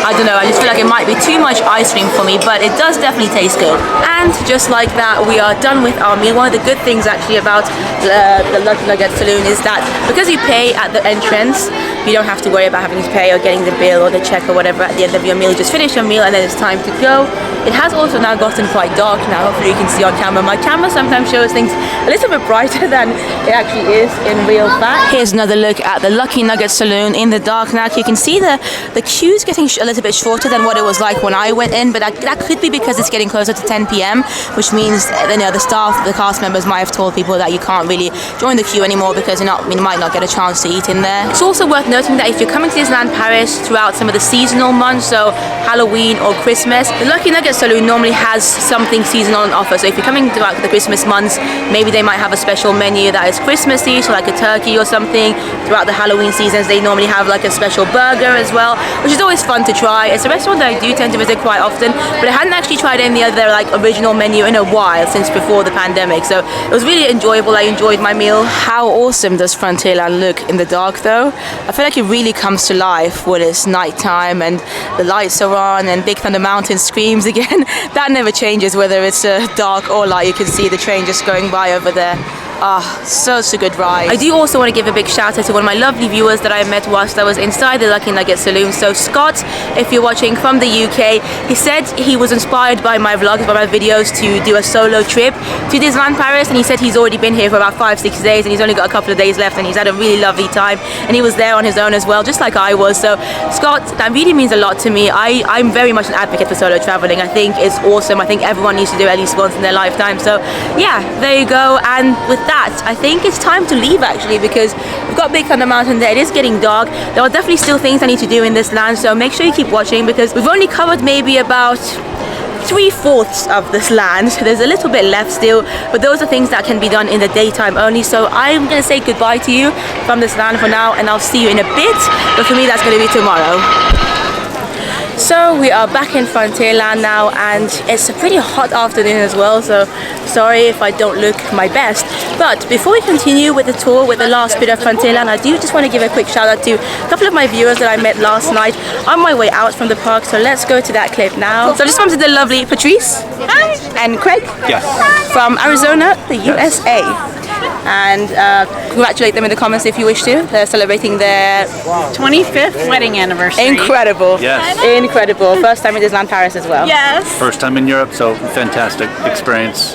I don't know, I just feel like it might be too much ice cream for me, but it does definitely taste good. And just like that, we are done with our meal. One of the good things actually about the Lucky Nugget Saloon is that because you pay at the entrance, you don't have to worry about having to pay or getting the bill or the check or whatever at the end of your meal. You just finish your meal and then it's time to go. It has also now gotten quite dark now. Hopefully you can see on camera. My camera sometimes shows things a little bit brighter than it actually is in real fact. Here's another look at the Lucky Nugget Saloon in the dark now. You can see the queue's getting a little bit shorter than what it was like when I went in, but that could be because it's getting closer to 10 p.m, which means the staff, the cast members might have told people that you can't really join the queue anymore because you might not get a chance to eat in there. It's also worth noting that if you're coming to Disneyland Paris throughout some of the seasonal months, so Halloween or Christmas, the Lucky Nugget Saloon normally has something seasonal on offer. So if you're coming throughout the Christmas months, maybe they might have a special menu that is Christmassy, so like a turkey or something. Throughout the Halloween seasons, they normally have like a special burger as well, which is always fun to try. It's a restaurant that I do tend to visit quite often, but I hadn't actually tried any of their like original menu in a while, since before the pandemic. So it was really enjoyable. I enjoyed my meal. How awesome does Frontierland look in the dark though? I feel like it really comes to life when it's nighttime and the lights are on and Big Thunder Mountain screams again. That never changes whether it's dark or light. You can see the train just going by over there. Such a good ride. I do also want to give a big shout out to one of my lovely viewers that I met whilst I was inside the Lucky Nugget Saloon. So Scott, if you're watching from the UK, he said he was inspired by my vlogs, by my videos, to do a solo trip to Disneyland Paris, and he said he's already been here for about 5-6 days and he's only got a couple of days left and he's had a really lovely time, and he was there on his own as well, just like I was. So Scott, that really means a lot to me. I'm very much an advocate for solo traveling. I think it's awesome. I think everyone needs to do it at least once in their lifetime. So yeah, there you go. And with that, I think it's time to leave actually, because we've got Big Thunder Mountain there. It is getting dark. There are definitely still things I need to do in this land, so make sure you keep watching, because we've only covered maybe about 3/4 of this land. There's a little bit left still, but those are things that can be done in the daytime only. So I'm gonna say goodbye to you from this land for now, and I'll see you in a bit, but for me that's gonna be tomorrow. So we are back in Frontierland now, and it's a pretty hot afternoon as well, so sorry if I don't look my best. But before we continue with the tour, with the last bit of Frontierland, I do just want to give a quick shout out to a couple of my viewers that I met last night on my way out from the park. So let's go to that clip now. So I just bumped into the lovely Patrice. Hi. And Craig. Yes. From Arizona, the USA. And congratulate them in the comments if you wish to. They're celebrating their 25th wedding anniversary. incredible. Yes. Incredible. First time in Disneyland Paris as well. Yes. First time in Europe, so fantastic experience.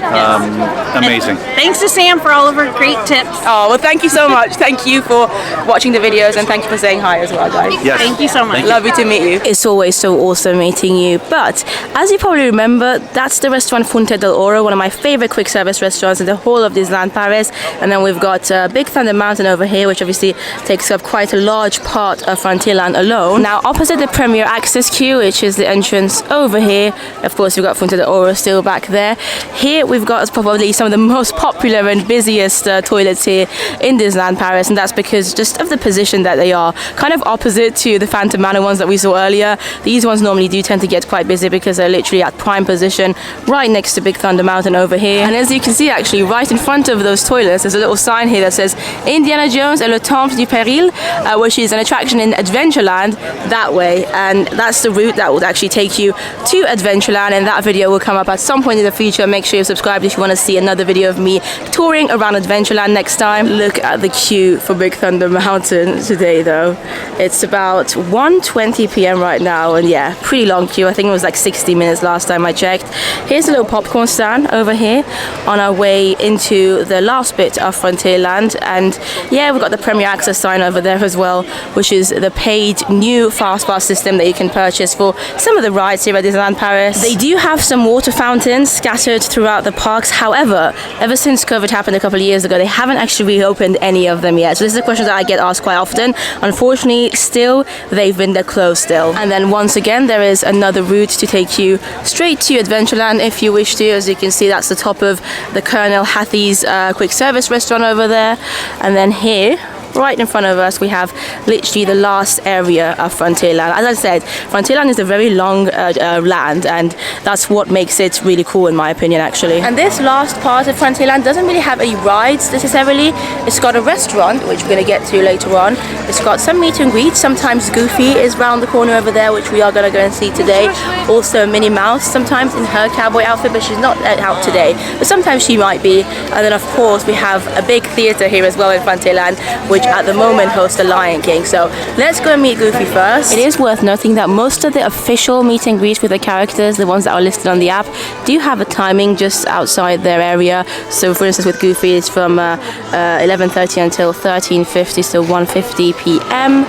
Amazing. Thanks to Sam for all of her great tips. Oh, well, thank you so much. Thank you for watching the videos, and thank you for saying hi as well, guys. Yes. Thank you so much. Thank you. Lovely to meet you. It's always so awesome meeting you. But as you probably remember, that's the restaurant Fuente del Oro, one of my favorite quick service restaurants in the whole of Disneyland Paris. And then we've got Big Thunder Mountain over here, which obviously takes up quite a large part of Frontierland alone. Now, opposite the Premier Access queue, which is the entrance over here, of course, we've got Fuente del Oro still back there. Here we've got probably some of the most popular and busiest toilets here in Disneyland Paris, and that's because just of the position that they are, kind of opposite to the Phantom Manor ones that we saw earlier. These ones normally do tend to get quite busy because they're literally at prime position right next to Big Thunder Mountain over here. And as you can see, actually right in front of those toilets, there's a little sign here that says Indiana Jones et le Temple du Péril, which is an attraction in Adventureland that way, and that's the route that will actually take you to Adventureland, and that video will come up at some point in the future. Make sure you're subscribed if you want to see another video of me touring around Adventureland next time. Look at the queue for Big Thunder Mountain today though. It's about 1:20 p.m. right now, and yeah, pretty long queue. I think it was like 60 minutes last time I checked. Here's a little popcorn stand over here on our way into the last bit of Frontierland, and yeah, we've got the Premier Access sign over there as well, which is the paid new fast pass system that you can purchase for some of the rides here at Disneyland Paris. They do have some water fountains scattered throughout the parks. However, ever since COVID happened a couple of years ago, they haven't actually reopened any of them yet. So this is a question that I get asked quite often. Unfortunately, still, they've been closed still. And then once again, there is another route to take you straight to Adventureland if you wish to. As you can see, that's the top of the Colonel Hattie's quick service restaurant over there. And then here, right in front of us, we have literally the last area of Frontierland. As I said, Frontierland is a very long land, and that's what makes it really cool in my opinion actually. And this last part of Frontierland doesn't really have any rides necessarily. It's got a restaurant, which we're going to get to later on. It's got some meet and greets. Sometimes Goofy is round the corner over there, which we are going to go and see today. Also Minnie Mouse, sometimes in her cowboy outfit, but she's not out today, but sometimes she might be. And then of course we have a big theatre here as well in Frontierland, which at the moment hosts the Lion King. So let's go and meet Goofy first. It is worth noting that most of the official meet and greets with the characters, the ones that are listed on the app, do have a timing just outside their area. So for instance with Goofy, it's from 11:30 until 13:50, so 1:50 p.m.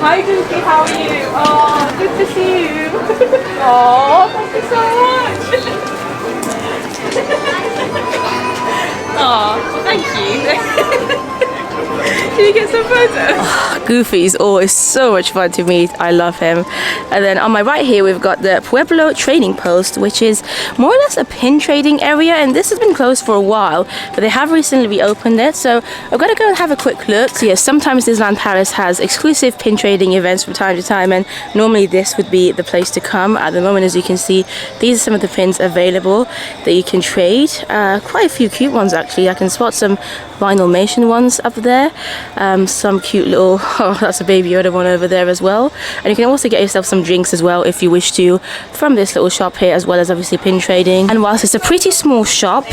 Hi Goofy, how are you? Oh, good to see you. Oh, thank you so much. Oh, thank you. Can you get some photos? Goofy is always so much fun to meet. I love him. And then on my right here we've got the Pueblo trading post, which is more or less a pin trading area, and this has been closed for a while, but they have recently reopened it, so I'm gonna go and have a quick look. So yeah, sometimes Disneyland Paris has exclusive pin trading events from time to time, and normally this would be the place to come. At the moment, as you can see, these are some of the pins available that you can trade. Quite a few cute ones actually. I can spot some Vinylmation ones up there. Some cute little, oh, that's a Baby Yoda one over there as well. And you can also get yourself some drinks as well if you wish to from this little shop here, as well as obviously pin trading. And whilst it's a pretty small shop,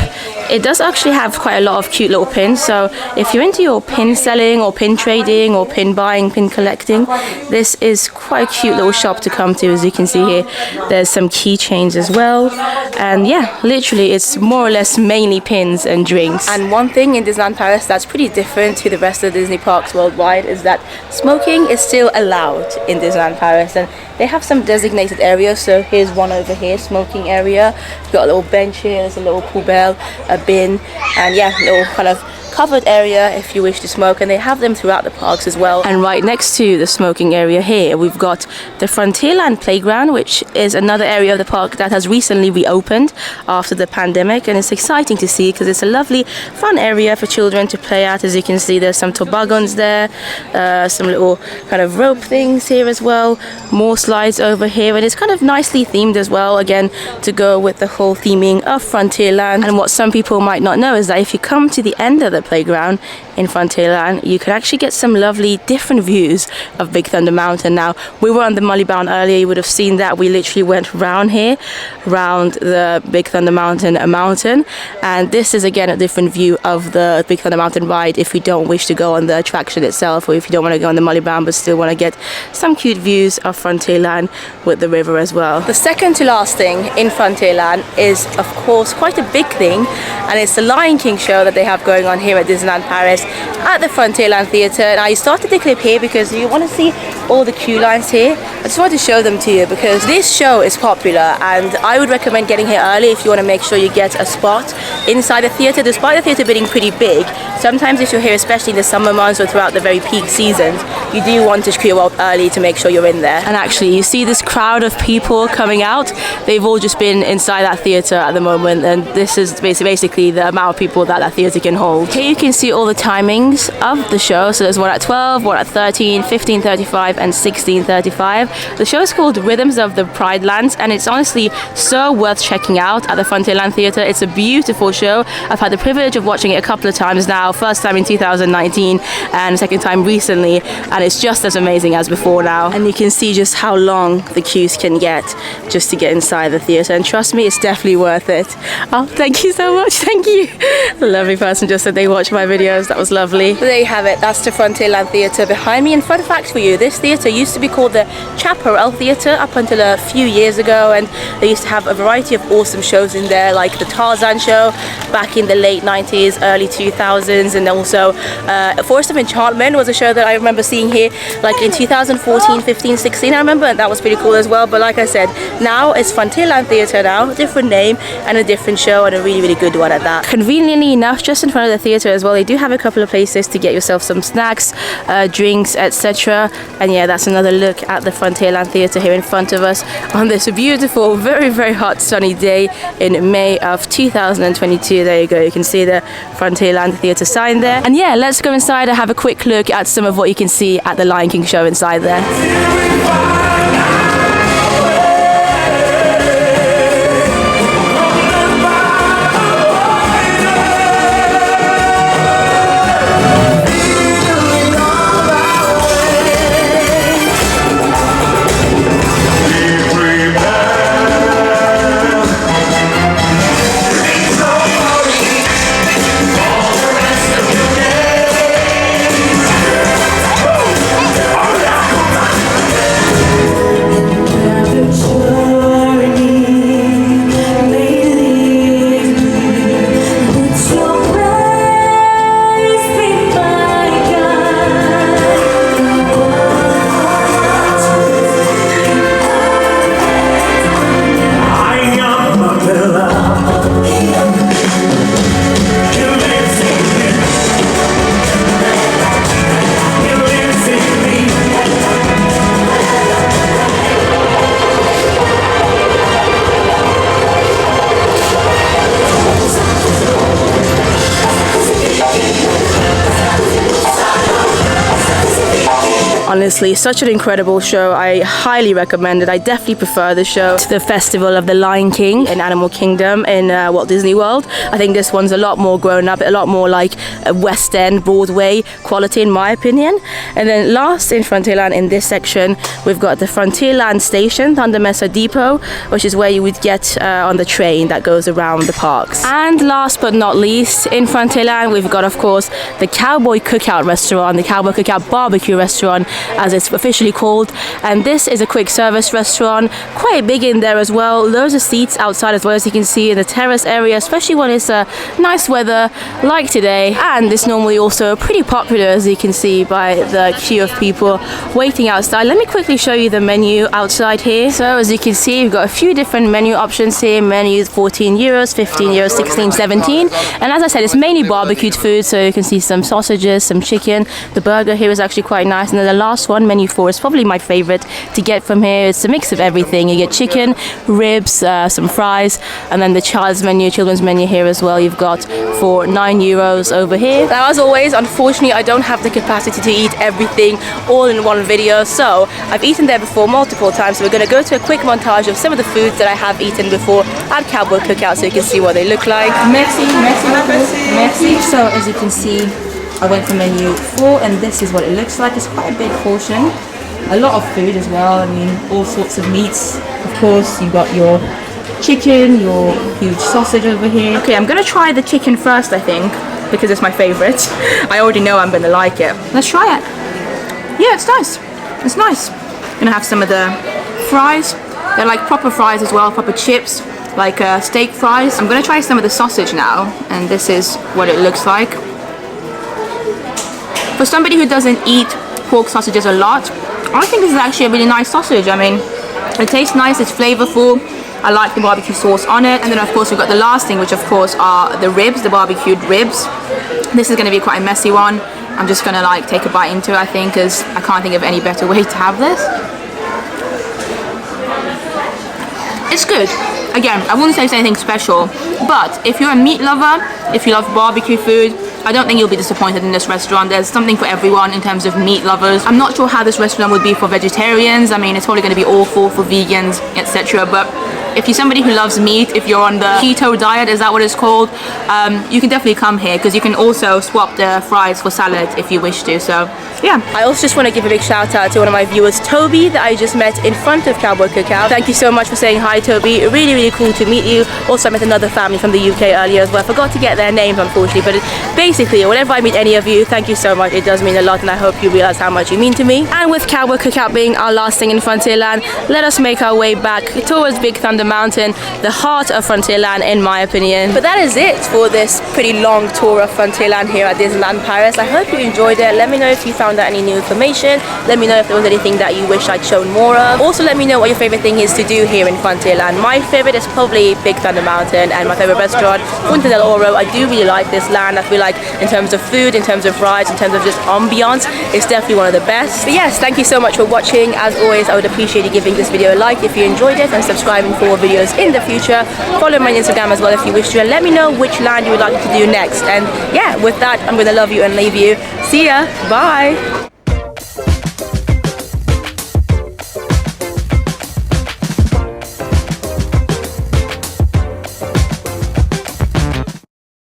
it does actually have quite a lot of cute little pins. So if you're into your pin selling or pin trading or pin buying, pin collecting, this is quite a cute little shop to come to. As you can see here, there's some keychains as well. And yeah, literally it's more or less mainly pins and drinks. And one thing in Disneyland Paris that's pretty different to the rest of the Disney parks worldwide is that smoking is still allowed in Disneyland Paris, and they have some designated areas. So here's one over here, smoking area. You've got a little bench here, there's a little poubelle, a bin, and yeah, little kind of covered area if you wish to smoke, and they have them throughout the parks as well. And right next to the smoking area here we've got the Frontierland Playground, which is another area of the park that has recently reopened after the pandemic, and it's exciting to see because it's a lovely fun area for children to play at. As you can see, there's some toboggans there, some little kind of rope things here as well, more slides over here, and it's kind of nicely themed as well, again to go with the whole theming of Frontierland. And what some people might not know is that if you come to the end of the playground in Frontierland, you could actually get some lovely different views of Big Thunder Mountain. Now, we were on the Molly Bound earlier, you would have seen that we literally went round here, round the Big Thunder Mountain mountain, and this is again a different view of the Big Thunder Mountain ride if you don't wish to go on the attraction itself, or if you don't want to go on the Molly Bound but still want to get some cute views of Frontierland with the river as well. The second to last thing in Frontierland is of course quite a big thing, and it's the Lion King show that they have going on here at Disneyland Paris at the Frontierland Theatre. Now, I started the clip here because you want to see all the queue lines here. I just wanted to show them to you because this show is popular, and I would recommend getting here early if you want to make sure you get a spot inside the theatre. Despite the theatre being pretty big, sometimes if you're here, especially in the summer months or throughout the very peak seasons, you do want to queue up early to make sure you're in there. And actually, you see this crowd of people coming out. They've all just been inside that theatre at the moment, and this is basically the amount of people that that theatre can hold. Here you can see all the timings of the show. So there's one at 12, one at 13, 15:35 and 16:35. The show is called Rhythms of the Pride Lands, and it's honestly so worth checking out at the Frontierland Theatre. It's a beautiful show. I've had the privilege of watching it a couple of times now, first time in 2019 and second time recently, and it's just as amazing as before now. And you can see just how long the queues can get just to get inside the theatre, and trust me, it's definitely worth it. Oh, thank you so much. Thank you. A lovely person just said they watch my videos. That was lovely. But there you have it. That's the Frontierland Theatre behind me. And fun fact for you, this theatre used to be called the Chaparral Theatre up until a few years ago, and they used to have a variety of awesome shows in there, like the Tarzan show back in the late 90s, early 2000s, and also Forest of Enchantment was a show that I remember seeing here like in 2014, 15, 16 I remember, and that was pretty cool as well. But like I said, now it's Frontierland Theatre now, a different name and a different show, and a really, really good one at that. Conveniently enough, just in front of the theatre as well, they do have a couple of places to get yourself some snacks, drinks, etc. And yeah, that's another look at the Frontierland Theatre here in front of us on this beautiful, very, very hot sunny day in May of 2022. There you go, you can see the Frontierland Theatre sign there. And yeah, let's go inside and have a quick look at some of what you can see at the Lion King show inside there. honestly, such an incredible show. I highly recommend it. I definitely prefer the show to the Festival of the Lion King in Animal Kingdom in Walt Disney World. I think this one's a lot more grown up, a lot more like a West End, Broadway quality in my opinion. And then last in Frontierland in this section, we've got the Frontierland station under Mesa Depot, which is where you would get on the train that goes around the parks. And last but not least, in Frontierland, we've got, of course, the Cowboy Cookout restaurant, the Cowboy Cookout barbecue restaurant, as it's officially called. And this is a quick service restaurant, quite big in there as well. Loads of seats outside as well, as you can see in the terrace area, especially when it's nice weather like today. And it's normally also pretty popular, as you can see by the queue of people waiting outside. Let me quickly show you the menu outside here. So as you can see, you've got a few different menu options here. Menus 14 euros, 15 euros, 16, 17. And as I said, it's mainly barbecued food, so you can see some sausages, some chicken. The burger here is actually quite nice. And then the last one, menu 4, is probably my favorite to get from here. It's a mix of everything. You get chicken, ribs, some fries, and then the children's menu here as well. You've got for 9 euros over here. Now, as always, unfortunately, I don't have the capacity to eat everything all in one video, so I've eaten there before multiple times. So we're going to go to a quick montage of some of the foods that I have eaten before at Cowboy Cookout, so you can see what they look like. Merci. So as you can see, I went for menu 4, and this is what it looks like. It's quite a big portion, a lot of food as well. I mean, all sorts of meats. Of course, you've got your chicken, your huge sausage over here. Okay, I'm gonna try the chicken first, I think, because it's my favorite. I already know I'm gonna like it. Let's try it. Yeah, it's nice. It's nice. Gonna have some of the fries. They're like proper fries as well, proper chips, like steak fries. I'm gonna try some of the sausage now, and this is what it looks like. For somebody who doesn't eat pork sausages a lot, I think this is actually a really nice sausage. I mean, it tastes nice, it's flavorful. I like the barbecue sauce on it. And then of course we've got the last thing, which of course are the ribs, the barbecued ribs. This is going to be quite a messy one. I'm just going to like take a bite into it, I think, because I can't think of any better way to have this. It's good. Again, I wouldn't say it's anything special, but if you're a meat lover, if you love barbecue food, I don't think you'll be disappointed in this restaurant. There's something for everyone in terms of meat lovers. I'm not sure how this restaurant would be for vegetarians. I mean, it's probably going to be awful for vegans, etc. But if you're somebody who loves meat, if you're on the keto diet, is that what it's called? You can definitely come here, because you can also swap the fries for salad if you wish to. So yeah. I also just want to give a big shout out to one of my viewers, Toby, that I just met in front of Cowboy Cookout. Thank you so much for saying hi, Toby. Really, really cool to meet you. Also, I met another family from the UK earlier as well. I forgot to get their names, unfortunately, but basically, whenever I meet any of you, thank you so much. It does mean a lot, and I hope you realize how much you mean to me. And with Cowboy Cookout being our last thing in Frontierland, let us make our way back towards Big Thunder Mountain, the heart of Frontierland, in my opinion. But that is it for this pretty long tour of Frontierland here at Disneyland Paris. I hope you enjoyed it. Let me know if you found out any new information. Let me know if there was anything that you wish I'd shown more of. Also, let me know what your favorite thing is to do here in Frontierland. My favorite is probably Big Thunder Mountain, and my favorite restaurant, Fuente del Oro. I do really like this land. I feel like in terms of food, in terms of rides, in terms of just ambiance, it's definitely one of the best. But yes, thank you so much for watching. As always, I would appreciate you giving this video a like if you enjoyed it, and subscribing for more videos in the future. Follow my Instagram as well if you wish to, and let me know which land you would like to do next. And yeah, with that, I'm gonna love you and leave you. See ya. Bye.